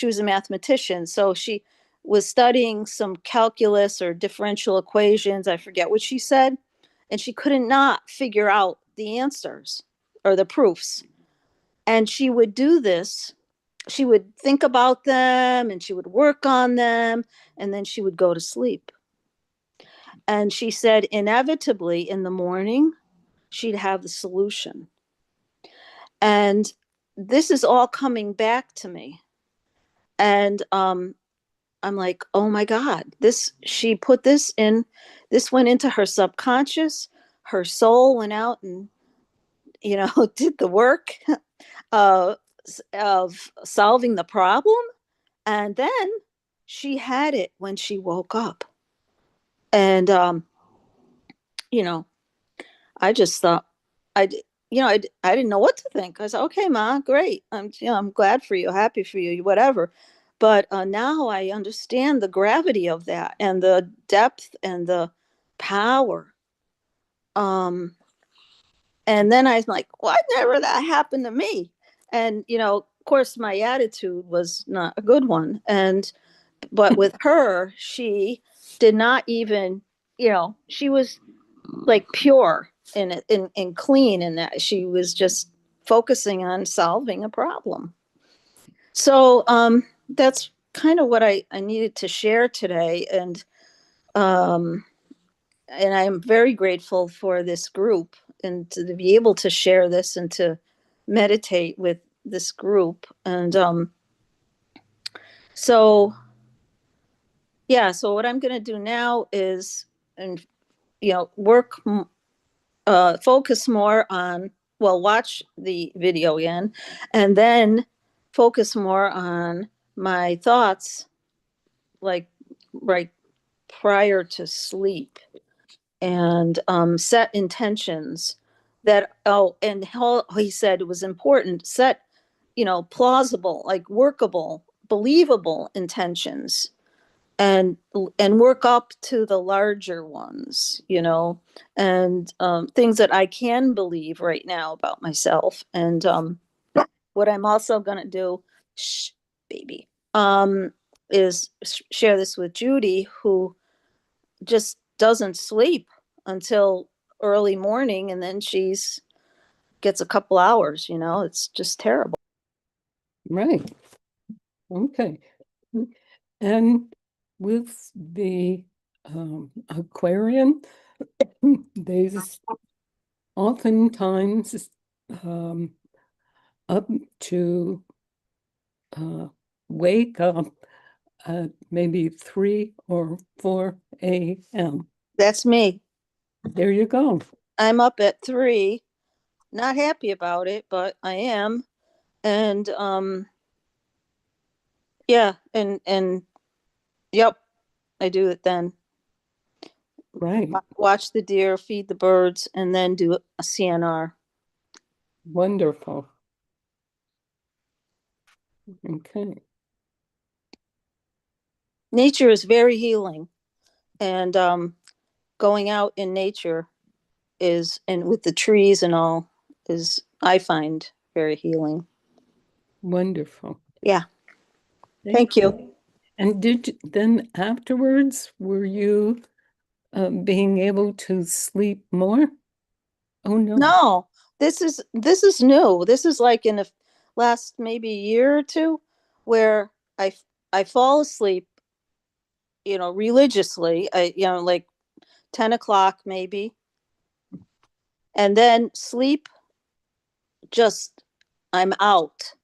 was a mathematician. So she was studying some calculus or differential equations. I forget what she said. And she couldn't not figure out the answers or the proofs. And she would do this. She would think about them and she would work on them, and then she would go to sleep. And she said, inevitably in the morning, she'd have the solution. And this is all coming back to me. And I'm like, oh my God, she put this went into her subconscious. Her soul went out and, did the work. of solving the problem. And then she had it when she woke up. And, you know, I just thought, I didn't know what to think. I said, okay, Ma, great. I'm glad for you, happy for you, whatever. But now I understand the gravity of that and the depth and the power. And then I was like, why never that happened to me? And, of course, my attitude was not a good one. But with her, she did not even, she was like pure and clean in that she was just focusing on solving a problem. So that's kind of what I needed to share today. And I'm very grateful for this group and to be able to share this and to meditate with this group. And so what I'm going to do now is, and work, focus more on, well, watch the video again, and then focus more on my thoughts, like right prior to sleep, and set intentions that, and he said it was important, set, plausible, like workable, believable intentions, and work up to the larger ones, and things that I can believe right now about myself. And what I'm also going to do, shh, baby, is share this with Judy, who just doesn't sleep until early morning, and then she's gets a couple hours. It's just terrible. Right. Okay. And with the Aquarian, they oftentimes up to wake up at maybe 3 or 4 a.m. That's me. There you go. I'm up at 3, not happy about it, but I am. And yeah, and yep, I do it then. Right. Watch the deer, feed the birds, and then do a CNR. Wonderful. Okay. Nature is very healing, and going out in nature is, and with the trees and all, is, I find, very healing. Wonderful. Yeah. Thank you. And then afterwards, were you being able to sleep more? Oh no. No, this is new. This is like in the last maybe year or two, where I fall asleep, religiously. Like 10 o'clock maybe, and then sleep. Just, I'm out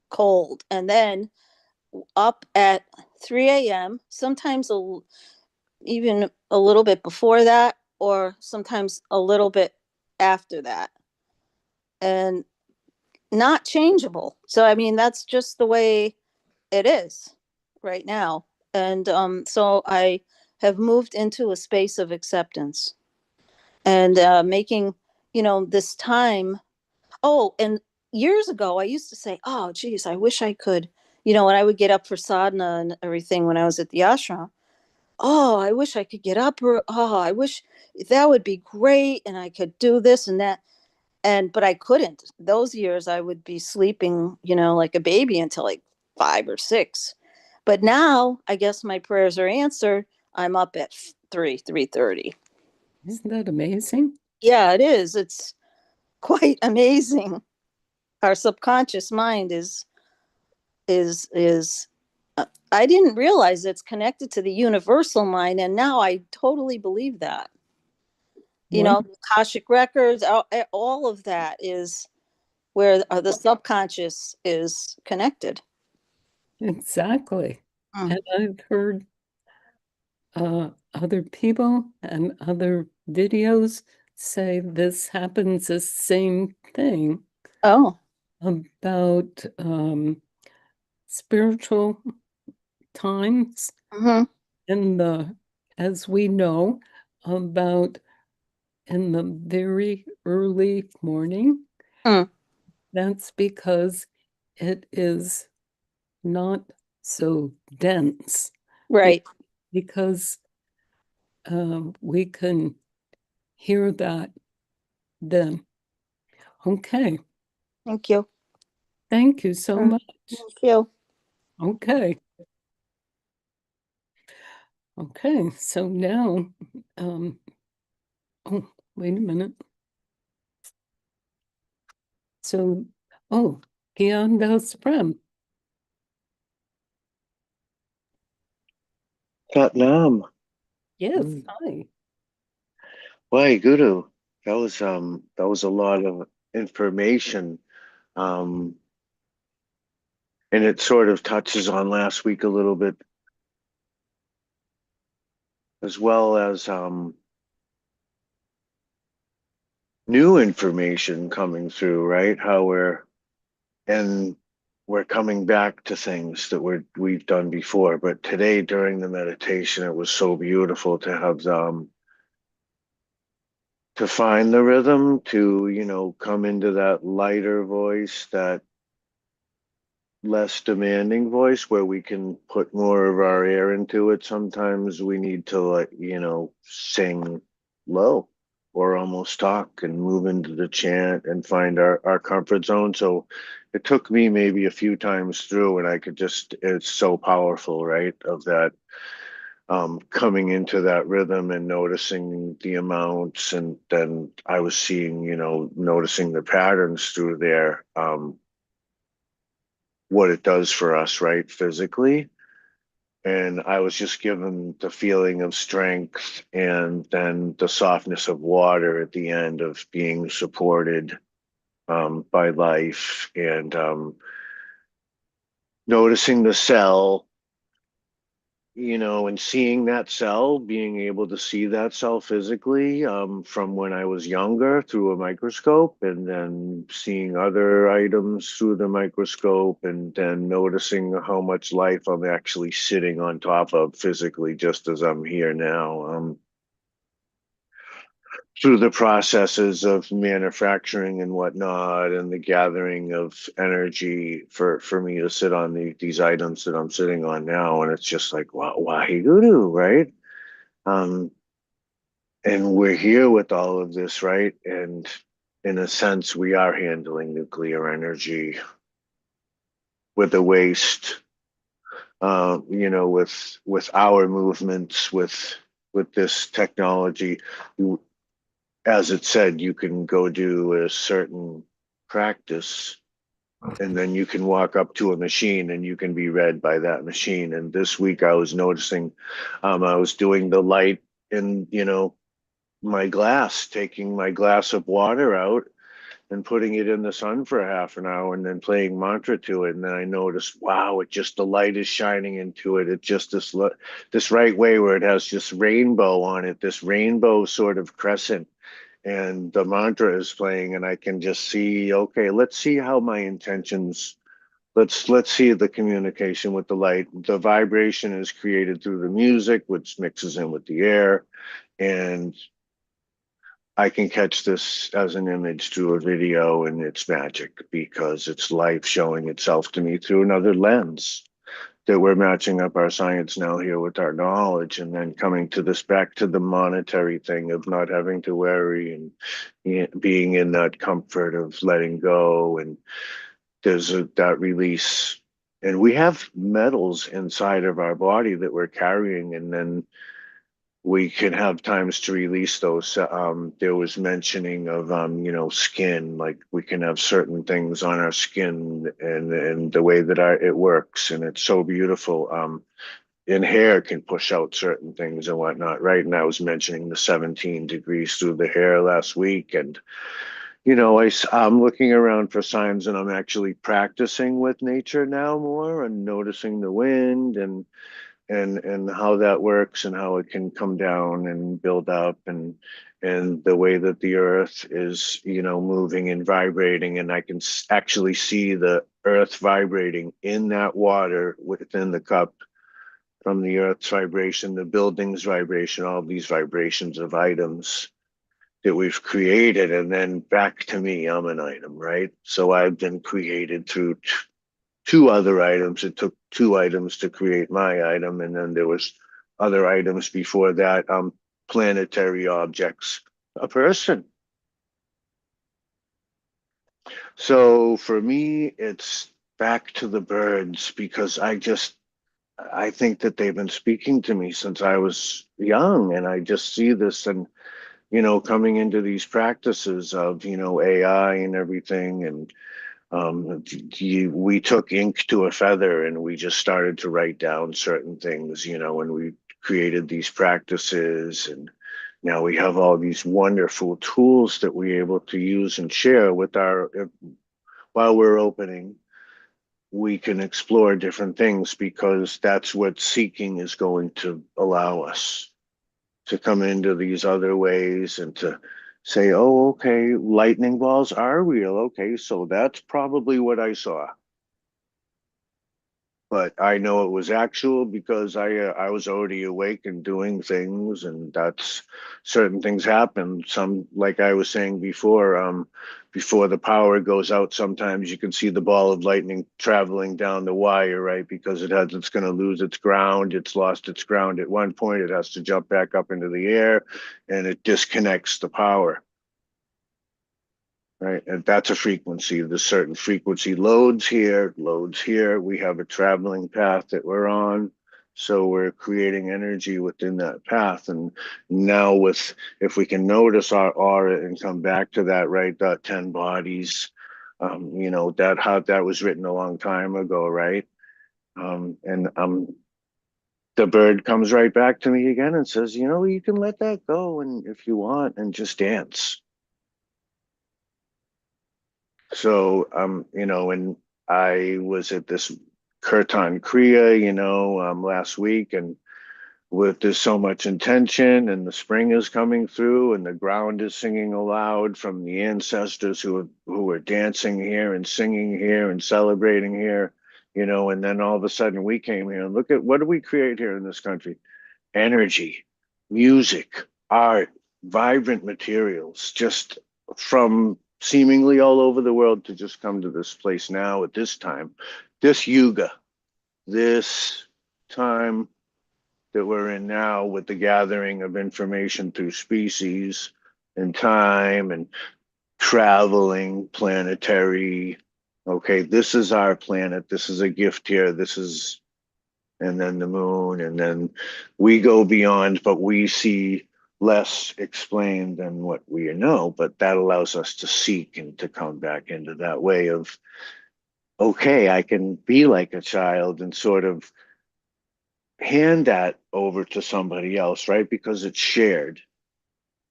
cold, and then up at 3 a.m. Sometimes even a little bit before that, or sometimes a little bit after that, and not changeable. So I mean, that's just the way it is right now. And so I have moved into a space of acceptance, and making, this time. Oh, and years ago I used to say, oh geez, I wish I could, when I would get up for sadhana and everything when I was at the ashram. Oh, I wish I could get up, or oh, I wish that would be great and I could do this and that. But I couldn't. Those years I would be sleeping, like a baby until like 5 or 6. But now I guess my prayers are answered. I'm up at 3:30. Isn't that amazing? Yeah, it is. It's quite amazing. Our subconscious mind is I didn't realize it's connected to the universal mind, and now I totally believe that. Akashic records, all of that is where the subconscious is connected. Exactly. And I've heard other people and other videos say this happens the same thing. Oh, about spiritual times Mhm. in the, as we know, about in the very early morning. Mm. That's because it is not so dense. Right. Because we can hear that then. Okay. Thank you. Thank you so much. Thank you. Okay. Okay. So now, oh, wait a minute. So, oh, Gian Das Prem. Vietnam. Yes, Mm. hi. Why, Guru? That was a lot of information. Um, and it sort of touches on last week a little bit, as well as new information coming through, right? How and we're coming back to things that we've done before. But today during the meditation, it was so beautiful to have to find the rhythm, to, come into that lighter voice, that less demanding voice where we can put more of our air into it. Sometimes we need to, like, sing low or almost talk and move into the chant and find our comfort zone. So it took me maybe a few times through, and I could just, it's so powerful, right? Of that, coming into that rhythm and noticing the amounts. And then I was seeing, noticing the patterns through there. What it does for us, right, physically. And I was just given the feeling of strength and then the softness of water at the end, of being supported by life, and noticing the cell, and seeing that cell, being able to see that cell physically, from when I was younger through a microscope, and then seeing other items through the microscope, and then noticing how much life I'm actually sitting on top of physically, just as I'm here now. Through the processes of manufacturing and whatnot, and the gathering of energy for me to sit on these items that I'm sitting on now. And it's just like, wow, wahiguru, right? Um, and we're here with all of this, right? And in a sense, we are handling nuclear energy with the waste, with our movements, with this technology. As it said, you can go do a certain practice, and then you can walk up to a machine and you can be read by that machine. And this week I was noticing, I was doing the light in, my glass, taking my glass of water out and putting it in the sun for a half an hour, and then playing mantra to it. And then I noticed, wow, it just, the light is shining into it. It just, this right way where it has this rainbow on it, this rainbow sort of crescent, and the mantra is playing, and I can just see, okay, let's see how my intentions, let's see the communication with the light. The vibration is created through the music, which mixes in with the air, and I can catch this as an image through a video, and it's magic because it's life showing itself to me through another lens, that we're matching up our science now here with our knowledge, and then coming to this, back to the monetary thing of not having to worry, and being in that comfort of letting go. And there's that release, and we have metals inside of our body that we're carrying, and then we can have times to release those. There was mentioning of, skin, like we can have certain things on our skin, and the way that it works, and it's so beautiful. And hair can push out certain things and whatnot, right? And I was mentioning the 17 degrees through the hair last week, and I'm looking around for signs, and I'm actually practicing with nature now more, and noticing the wind, and how that works and how it can come down and build up and the way that the earth is, moving and vibrating, and I can actually see the earth vibrating in that water within the cup from the earth's vibration, the building's vibration, all these vibrations of items that we've created, and then back to me, I'm an item, right? So I've been created through two other items. It took two items to create my item, and then there was other items before that, planetary objects, a person. So for me, it's back to the birds, because I think that they've been speaking to me since I was young, and I just see this, and coming into these practices of AI and everything, and we took ink to a feather and we just started to write down certain things, and we created these practices, and now we have all these wonderful tools that we're able to use and share with while we're opening. We can explore different things, because that's what seeking is going to allow us to come into these other ways and to say, oh, okay, lightning balls are real. Okay, so that's probably what I saw. But I know it was actual because I was already awake and doing things, and that's certain things happen. Some, like I was saying before the power goes out, sometimes you can see the ball of lightning traveling down the wire, right? Because it's going to lose its ground. It's lost its ground at one point. It has to jump back up into the air, and it disconnects the power. Right, and that's a frequency. There's certain frequency loads here. We have a traveling path that we're on, so we're creating energy within that path. And now, if we can notice our aura and come back to that, right, that 10 bodies, that was written a long time ago, right? And the bird comes right back to me again and says, you can let that go, and if you want, and just dance. So, and I was at this Kirtan Kriya, last week, and there's so much intention, and the spring is coming through, and the ground is singing aloud from the ancestors who are dancing here and singing here and celebrating here, and then all of a sudden we came here and look at what do we create here in this country? Energy, music, art, vibrant materials, just from seemingly all over the world to just come to this place now at this time, this yuga, this time that we're in now, with the gathering of information through species and time and traveling, planetary. Okay, this is our planet. This is a gift here. And then the moon, and then we go beyond, but we see less explained than what we know, but that allows us to seek and to come back into that way of, okay, I can be like a child and sort of hand that over to somebody else, right? Because it's shared.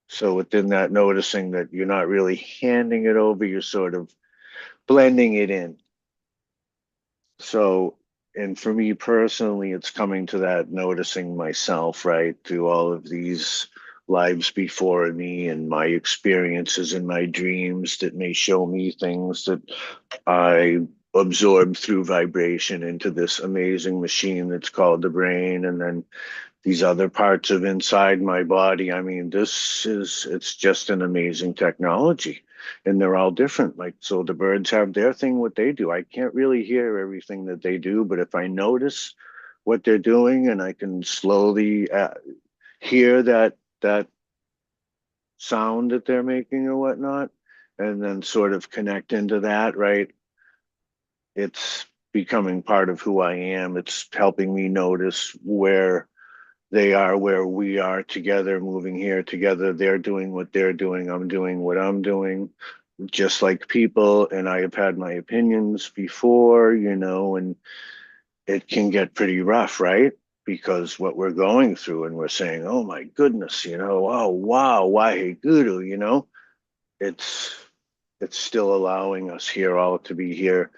So within that, noticing that you're not really handing it over, you're sort of blending it in. So, and for me personally, it's coming to that, noticing myself, right, through all of these lives before me and my experiences and my dreams that may show me things that I absorb through vibration into this amazing machine that's called the brain, and then these other parts of inside my body. I mean, it's just an amazing technology, and they're all different. Like, so the birds have their thing, what they do. I can't really hear everything that they do, but if I notice what they're doing and I can slowly hear that sound that they're making or whatnot, and then sort of connect into that, right? It's becoming part of who I am. It's helping me notice where they are, where we are together, moving here together. They're doing what they're doing. I'm doing what I'm doing, just like people. And I have had my opinions before, and it can get pretty rough, right? Because what we're going through, and we're saying, oh my goodness, oh wow, why guru, it's still allowing us here all to be here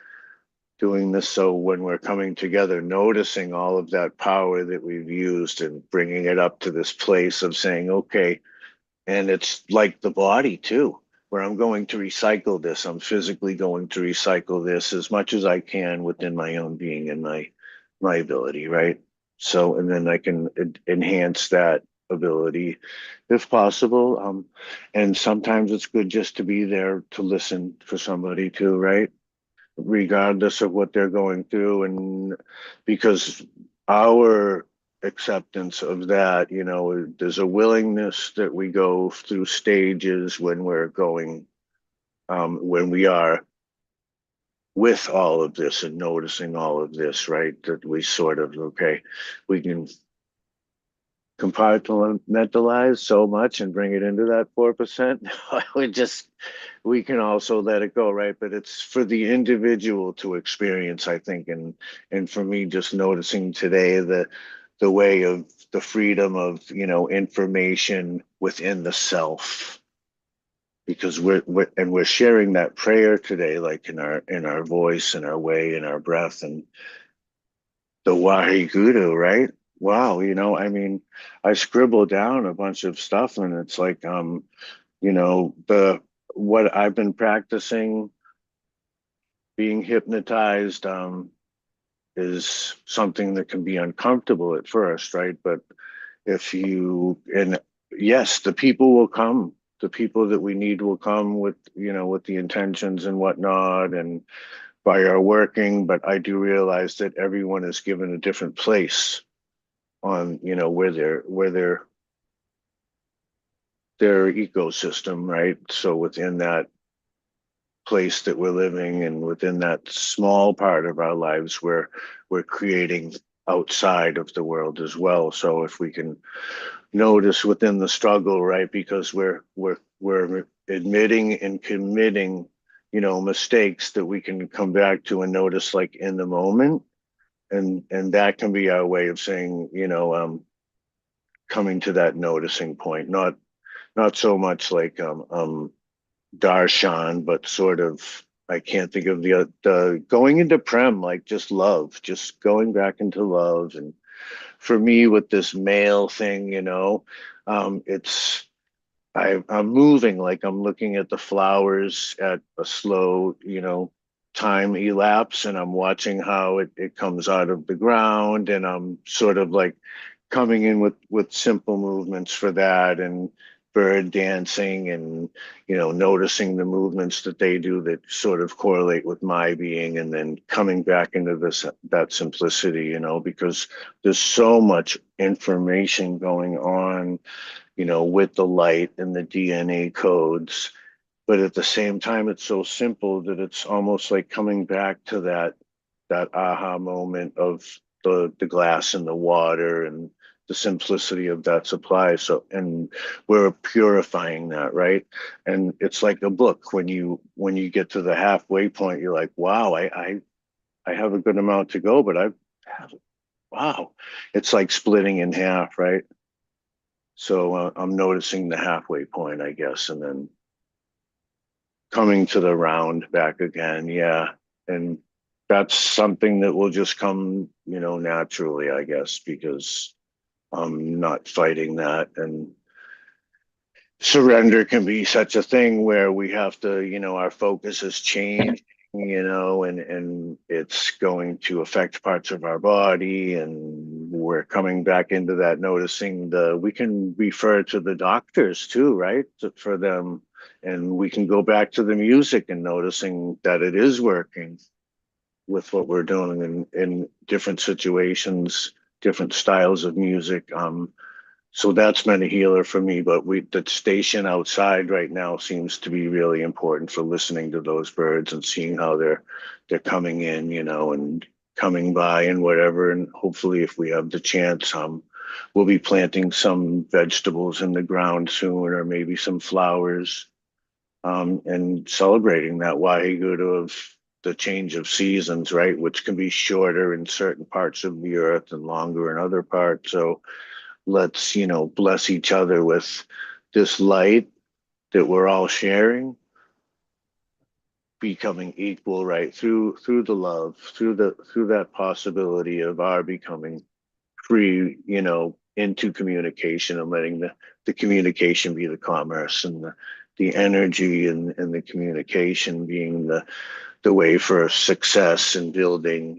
doing this, so when we're coming together, noticing all of that power that we've used and bringing it up to this place of saying, okay, and it's like the body too, where I'm going to recycle this. I'm physically going to recycle this as much as I can within my own being and my ability, right? So, and then I can enhance that ability if possible. And sometimes it's good just to be there to listen for somebody too, right? Regardless of what they're going through, and because our acceptance of that, there's a willingness that we go through stages when we're going, when we are with all of this and noticing all of this, right? That we sort of, okay, we can compartmentalize so much and bring it into that 4%. We can also let it go, right? But it's for the individual to experience, I think. And for me, just noticing today the way of the freedom of, information within the self, because we're sharing that prayer today, like in our voice, in our way, in our breath, and the Waheguru, right? Wow, I mean, I scribble down a bunch of stuff, and it's like, the what I've been practicing, being hypnotized, is something that can be uncomfortable at first, right? But and yes, the people will come. The people that we need will come with, with the intentions and whatnot, and by our working. But I do realize that everyone is given a different place on, where their ecosystem, right? So within that place that we're living, and within that small part of our lives, where we're creating outside of the world as well. So if we can notice within the struggle, right? Because we're admitting and committing, mistakes that we can come back to and notice, like in the moment. And that can be our way of saying, coming to that noticing point, not so much like darshan, but sort of, I can't think of the going into prem, like just love, just going back into love. And for me, with this male thing, it's I'm moving, like I'm looking at the flowers at a slow, time elapse, and I'm watching how it comes out of the ground, and I'm sort of like coming in with simple movements for that, and bird dancing, and noticing the movements that they do that sort of correlate with my being, and then coming back into that simplicity, because there's so much information going on, with the light and the DNA codes. But at the same time, it's so simple that it's almost like coming back to that aha moment of the glass and the water, and the simplicity of that supply. So, and we're purifying that, right? And it's like a book. When you get to the halfway point, you're like, wow, I have a good amount to go, but wow, it's like splitting in half, right? So I'm noticing the halfway point, I guess, and then coming to the round back again. Yeah. And that's something that will just come, naturally, I guess, because I'm not fighting that. And surrender can be such a thing where we have to, our focus has changed, and it's going to affect parts of our body, and we're coming back into that, noticing we can refer to the doctors too, right? For them, and we can go back to the music and noticing that it is working with what we're doing in different situations, different styles of music. So that's been a healer for me. But the station outside right now seems to be really important for listening to those birds and seeing how they're coming in, and coming by and whatever. And hopefully, if we have the chance, we'll be planting some vegetables in the ground soon, or maybe some flowers, and celebrating that Waheguru of the change of seasons, right? Which can be shorter in certain parts of the earth and longer in other parts. So let's, bless each other with this light that we're all sharing, becoming equal, right? Through the love, through that possibility of our becoming free, into communication, and letting the communication be the commerce, and the energy and the communication being the way for success and building,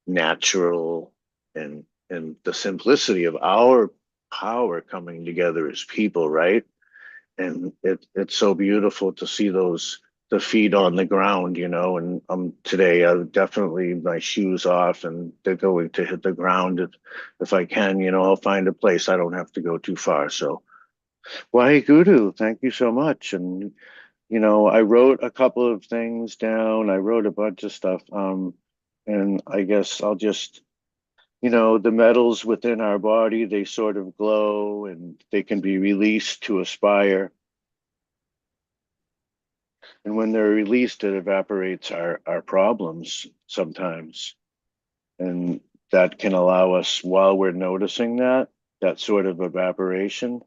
natural and the simplicity of our power coming together as people, right? And it's so beautiful to see the feet on the ground, and today I definitely my shoes off and they're going to hit the ground. If I can, I'll find a place. I don't have to go too far. So why Guru, thank you so much. And I wrote a couple of things down. I wrote a bunch of stuff. And I guess I'll just, the metals within our body, they sort of glow and they can be released to aspire. And when they're released, it evaporates our problems sometimes. And that can allow us, while we're noticing that sort of evaporation,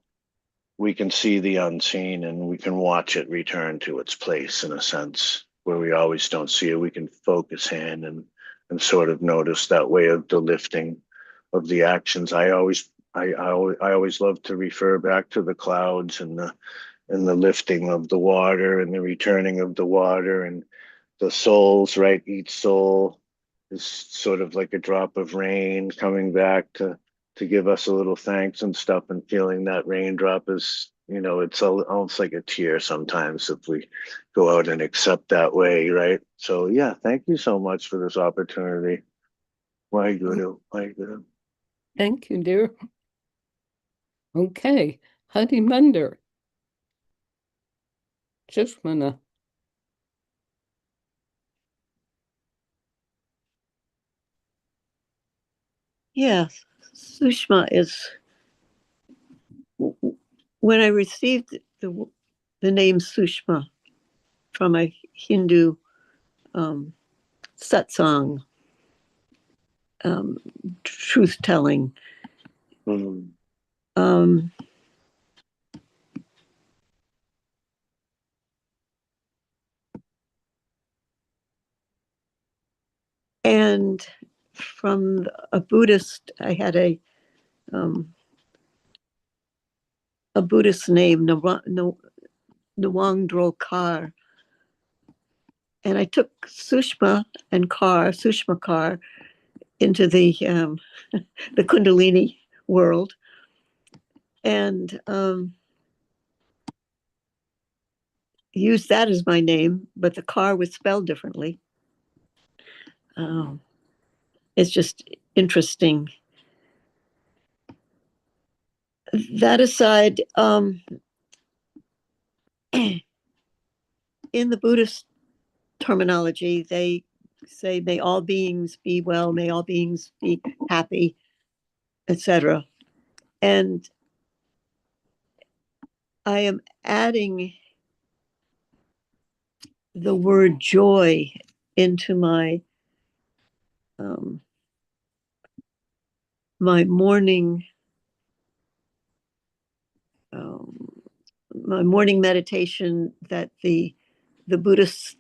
we can see the unseen and we can watch it return to its place in a sense where we always don't see it. We can focus in and sort of notice that way of the lifting of the actions. I always love to refer back to the clouds and the lifting of the water and the returning of the water and the souls, right? Each soul is sort of like a drop of rain coming back to give us a little thanks and stuff, and feeling that raindrop is, it's almost like a tear sometimes if we go out and accept that way, right? So yeah, thank you so much for this opportunity. Waheguru, Waheguru. Thank you, dear. Okay, Harimandir. Sushmana. Yes, Sushma is, when I received the name Sushma from a Hindu satsang, truth telling, and from a Buddhist, I had a Buddhist name, Nawang Kar. And I took Sushma Kar, into the the Kundalini world, and used that as my name, but the Kar was spelled differently. It's just interesting. That aside, in the Buddhist terminology, they say, may all beings be well, may all beings be happy, etc. And I am adding the word joy into my my morning meditation that the Buddhists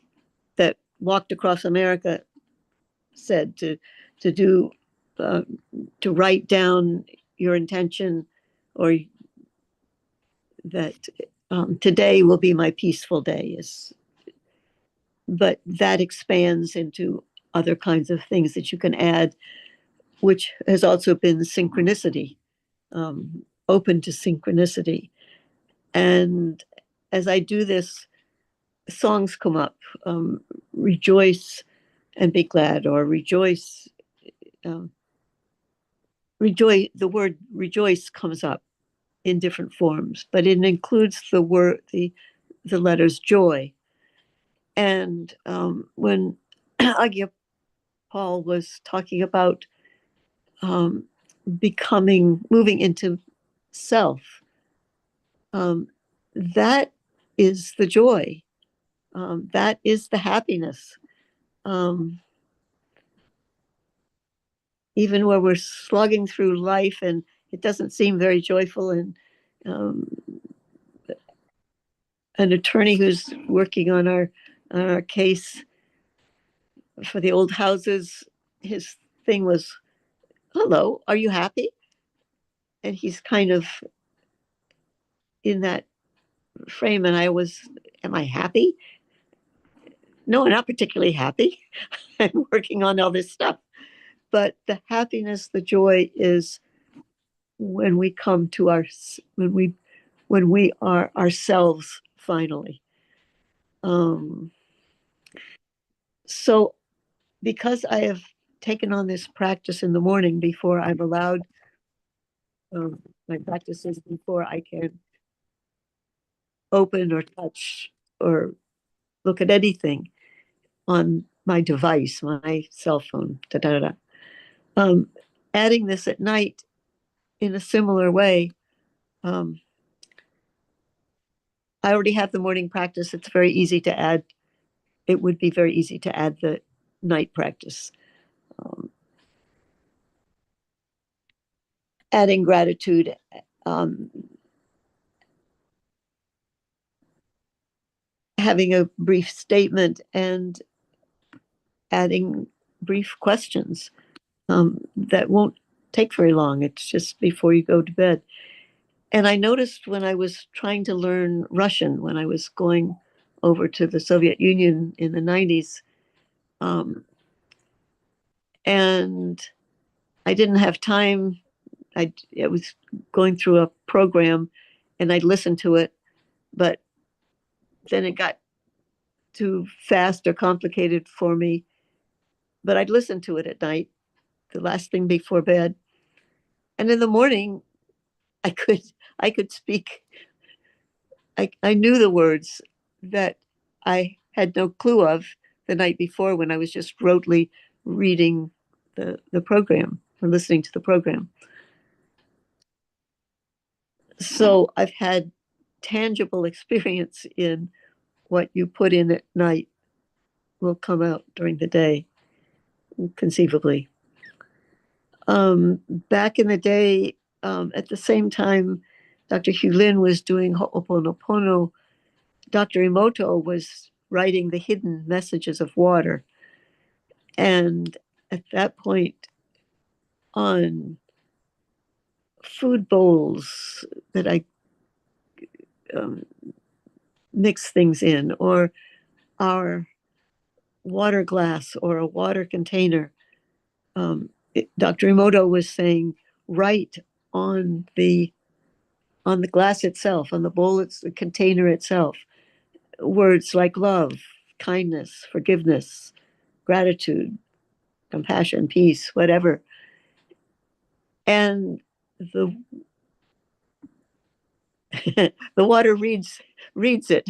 that walked across America said to do, to write down your intention, or that today will be my peaceful day. But that expands into other kinds of things that you can add, which has also been synchronicity, open to synchronicity. And as I do this, songs come up, rejoice and be glad, or rejoice. Rejoice. The word rejoice comes up in different forms, but it includes the word, the letters joy. And when Aagia Pal was talking about moving into self, that is the joy. That is the happiness. Even where we're slugging through life and it doesn't seem very joyful, and an attorney who's working on our Cayce for the old houses, his thing was, hello, are you happy? And he's kind of in that frame. And I was, am I happy? No, I'm not particularly happy. I'm working on all this stuff. But the happiness, the joy is when we come to when we are ourselves finally. So because I have taken on this practice in the morning before I'm allowed, my practices before I can open or touch or look at anything on my device, my cell phone, da, da, da. Adding this at night in a similar way, I already have the morning practice. It's very easy to add. It would be very easy to add the night practice. Adding gratitude, having a brief statement, and adding brief questions that won't take very long. It's just before you go to bed. And I noticed when I was trying to learn Russian, when I was going over to the Soviet Union in the 90s, and I didn't have time. I was going through a program and I'd listen to it, but then it got too fast or complicated for me. But I'd listen to it at night, the last thing before bed. And in the morning, I could speak. I knew the words that I had no clue of the night before when I was just rotely reading the program or listening to the program. So I've had tangible experience in what you put in at night will come out during the day, conceivably. Back in the day, at the same time Dr. Hugh Lin was doing Ho'oponopono, Dr. Emoto was writing the hidden messages of water. And at that point, on food bowls that I mix things in, or our water glass or a water container, Dr. Emoto was saying, write on the glass itself, on the bowl, it's the container itself, words like love, kindness, forgiveness, gratitude, compassion, peace, whatever. And the the water reads it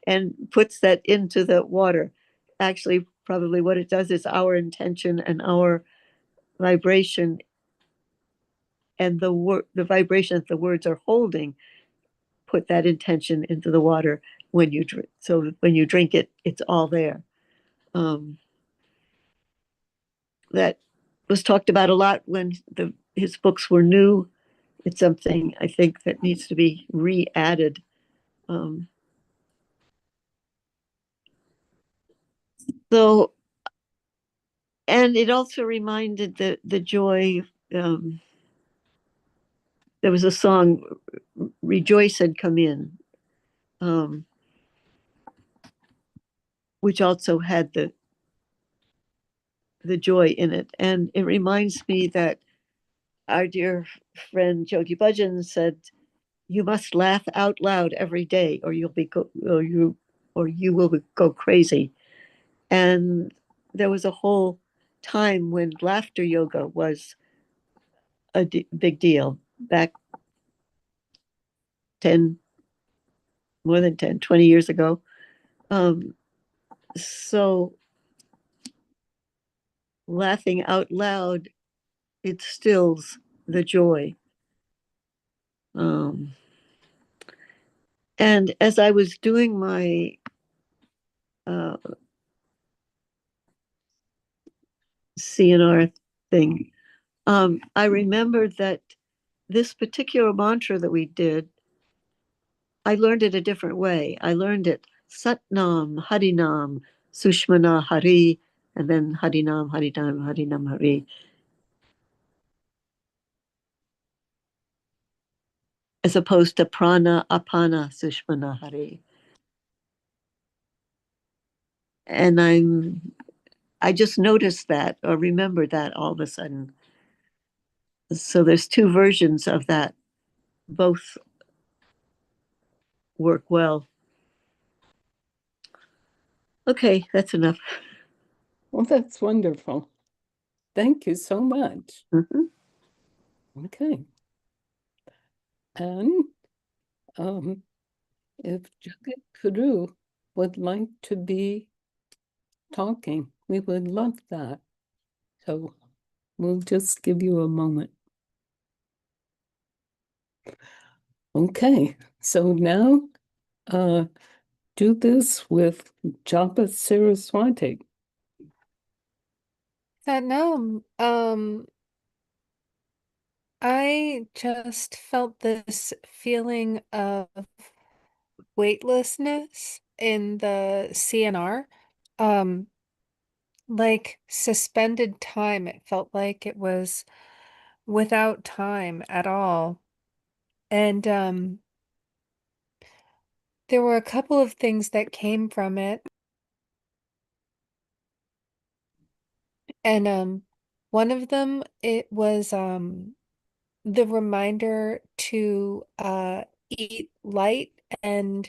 and puts that into the water. Actually, probably what it does is our intention and our vibration and the vibration that the words are holding put that intention into the water when you drink. So when you drink it, it's all there. That was talked about a lot when his books were new. It's something I think that needs to be re-added. So, and it also reminded the joy. There was a song, "Rejoice and Come In," which also had the joy in it, and it reminds me that our dear friend Yogi Bhajan said, "You must laugh out loud every day, or you will go crazy." And there was a whole time when laughter yoga was a big deal back more than 10, 20 years ago. So laughing out loud, it stills the joy. And as I was doing my CNR thing, I remembered that this particular mantra that we did, I learned it a different way. I learned it Satnam, Harinam, Sushmana Hari, and then Harinam, Harinam, Harinam Hari. As opposed to Prana, Apana, Sushmana Hari. And I just noticed that or remembered that all of a sudden. So there's two versions of that. Both work well. Okay, that's enough. Well, that's wonderful. Thank you so much. Mhm. Okay. And if Jagat Guru would like to be talking, we would love that. So we'll just give you a moment. Okay, so now do this with Japa Saraswati. No, I just felt this feeling of weightlessness in the CNR. Like suspended time. It felt like it was without time at all. And there were a couple of things that came from it. And one of them, it was the reminder to eat light and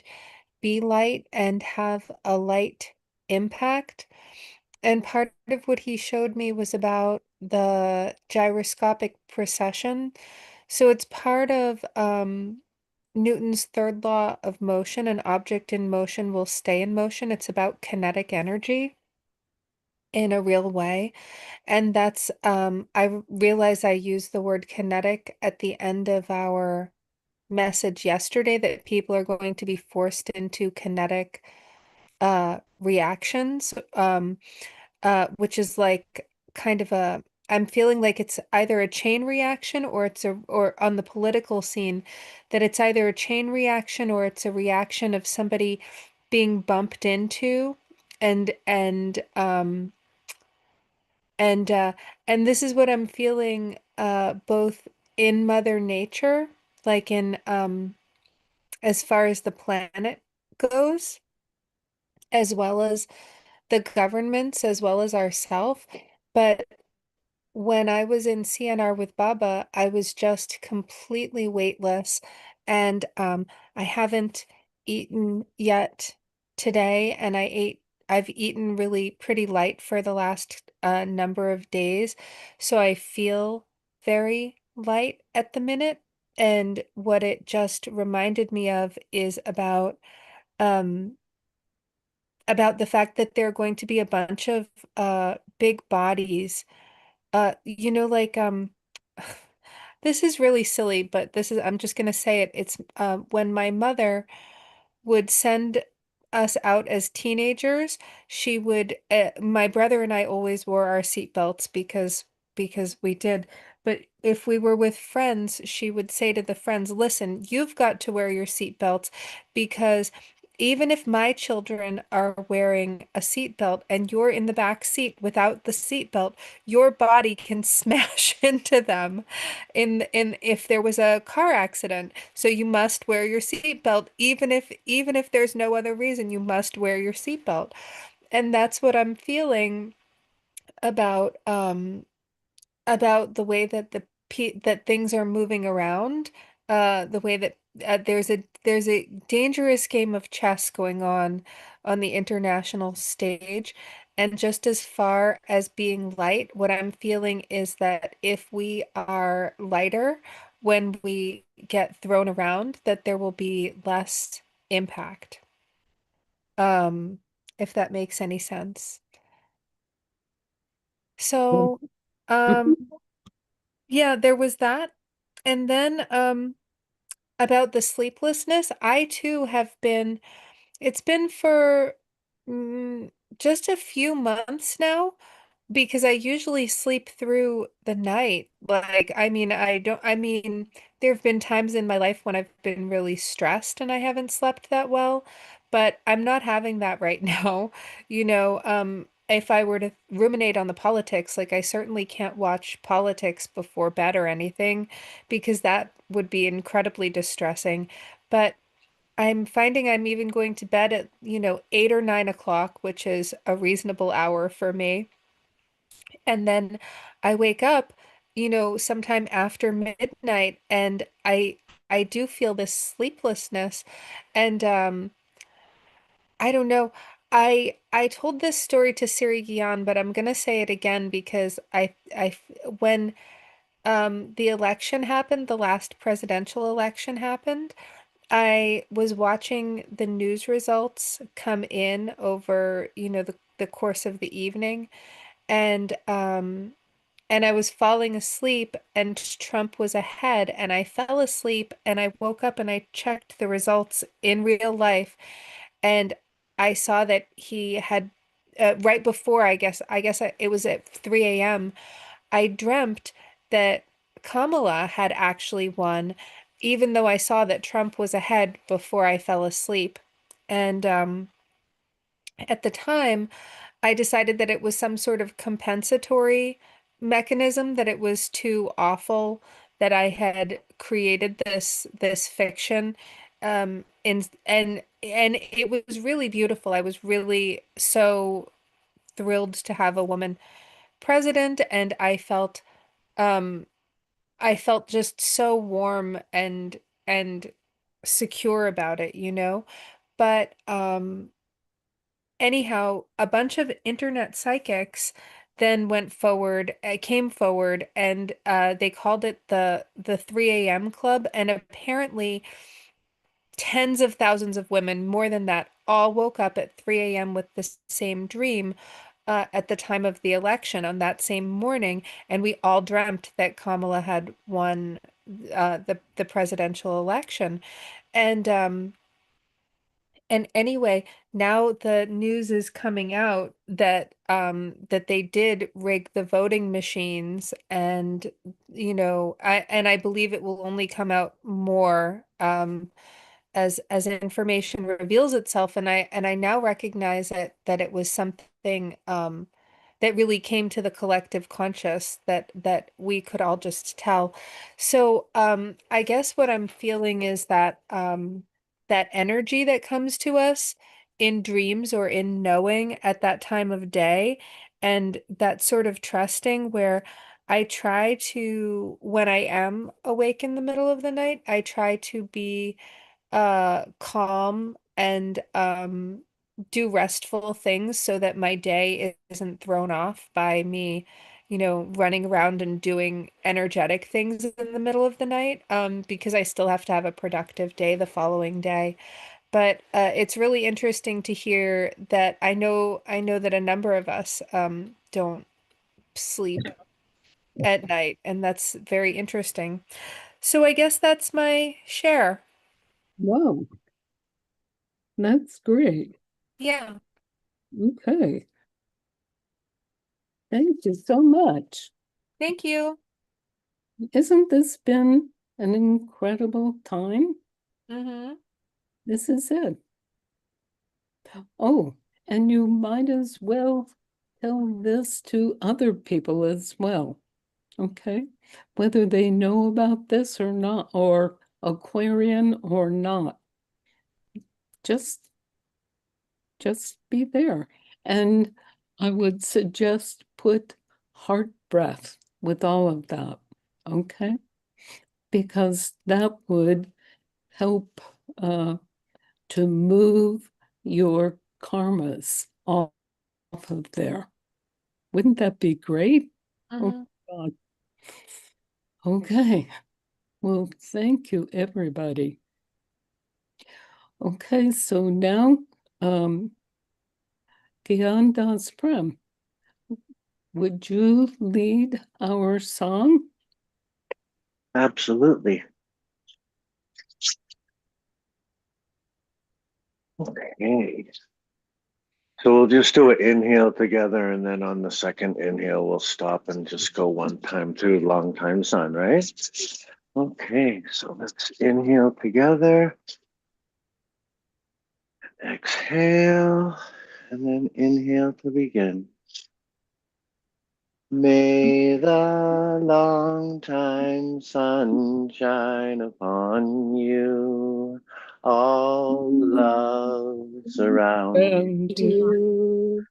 be light and have a light impact. And part of what he showed me was about the gyroscopic precession. So it's part of Newton's third law of motion. An object in motion will stay in motion. It's about kinetic energy in a real way. And that's, I realize I used the word kinetic at the end of our message yesterday that people are going to be forced into kinetic reactions, which is like kind of a, I'm feeling like it's either a chain reaction or or on the political scene, that it's either a chain reaction or it's a reaction of somebody being bumped into and and um and uh and this is what I'm feeling both in Mother Nature, like in as far as the planet goes, as well as the governments, as well as ourself. But when I was in CNR with Baba, I was just completely weightless. And I haven't eaten yet today. And I've eaten really pretty light for the last number of days. So I feel very light at the minute. And what it just reminded me of is um, about the fact that there are going to be a bunch of big bodies, like this is really silly, but this is, I'm just gonna say it. It's when my mother would send us out as teenagers, she would my brother and I always wore our seatbelts because we did. But if we were with friends, she would say to the friends, "Listen, you've got to wear your seatbelts because even if my children are wearing a seatbelt and you're in the back seat without the seatbelt, your body can smash into them in if there was a car accident. So you must wear your seatbelt, even if there's no other reason, you must wear your seatbelt." And that's what I'm feeling about the way that that things are moving around, the way that there's a dangerous game of chess going on the international stage. And just as far as being light, what I'm feeling is that if we are lighter when we get thrown around, that there will be less impact. If that makes any sense. So, um, yeah, there was that. And then about the sleeplessness, I too have been, it's been for mm, just a few months now because I usually sleep through the night. Like, I mean, there have been times in my life when I've been really stressed and I haven't slept that well, but I'm not having that right now. If I were to ruminate on the politics, like I certainly can't watch politics before bed or anything because that would be incredibly distressing. But I'm finding I'm even going to bed at, 8 or 9 o'clock, which is a reasonable hour for me. And then I wake up, sometime after midnight, and I do feel this sleeplessness. And I don't know. I told this story to Siri Gian, but I'm gonna say it again because when the election happened, the last presidential election happened, I was watching the news results come in over, the course of the evening, and I was falling asleep and Trump was ahead, and I fell asleep and I woke up and I checked the results in real life, and I saw that he had right before, it was at 3 a.m. I dreamt that Kamala had actually won, even though I saw that Trump was ahead before I fell asleep. And at the time, I decided that it was some sort of compensatory mechanism, that it was too awful that I had created this fiction. And it was really beautiful. I was really so thrilled to have a woman president, and um I felt just so warm and secure about it. But anyhow, a bunch of internet psychics then came forward, and they called it the 3 a.m. club, and apparently tens of thousands of women, more than that, all woke up at 3 a.m. with the same dream at the time of the election on that same morning, and we all dreamt that Kamala had won the presidential election. And anyway, now the news is coming out that they did rig the voting machines, and I believe it will only come out more as information reveals itself, and I now recognize that it was something that really came to the collective conscious that we could all just tell. So I guess what I'm feeling is that energy that comes to us in dreams or in knowing at that time of day, and that sort of trusting where I try to, when I am awake in the middle of the night, I try to be calm and do restful things so that my day isn't thrown off by me, running around and doing energetic things in the middle of the night, because I still have to have a productive day the following day. But it's really interesting to hear that I know that a number of us don't sleep at night, and that's very interesting. So I guess that's my share. Wow, that's great. Yeah. Okay. Thank you so much. Thank you. Isn't this been an incredible time? Mm-hmm. This is it. Oh, and you might as well tell this to other people as well. Okay? Whether they know about this or not, or Aquarian or not. Just be there. And I would suggest put heart breath with all of that. Okay? Because that would help to move your karmas off of there. Wouldn't that be great? Oh, Mm-hmm. God. Okay. Well, thank you, everybody. Okay, so now, Gian Das Prem, would you lead our song? Absolutely. Okay. So we'll just do an inhale together, and then on the second inhale, we'll stop and just go one time through long time sun, right? Okay, so let's inhale together. Exhale and then inhale to begin. May the long time sun shine upon you. All love surround And you.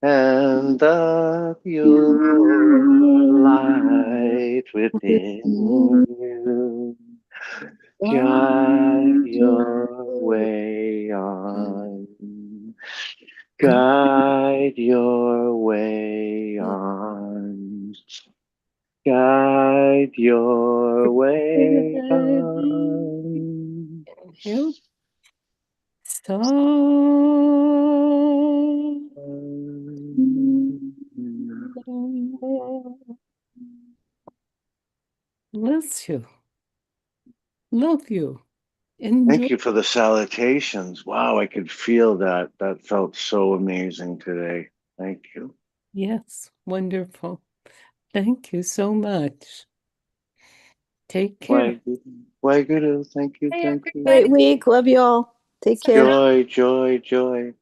And the pure light within you guide your way on. Guide your way on. Guide your way on. inhale. Stop. Bless you. Love you. Enjoy. Thank you for the salutations. Wow, I could feel that. That felt so amazing today. Thank you. Yes, wonderful. Thank you so much. Take care. Why, Guru. Thank you. Hey, Thank you. everybody. Great week. Love you all. Take care. Joy, joy, joy.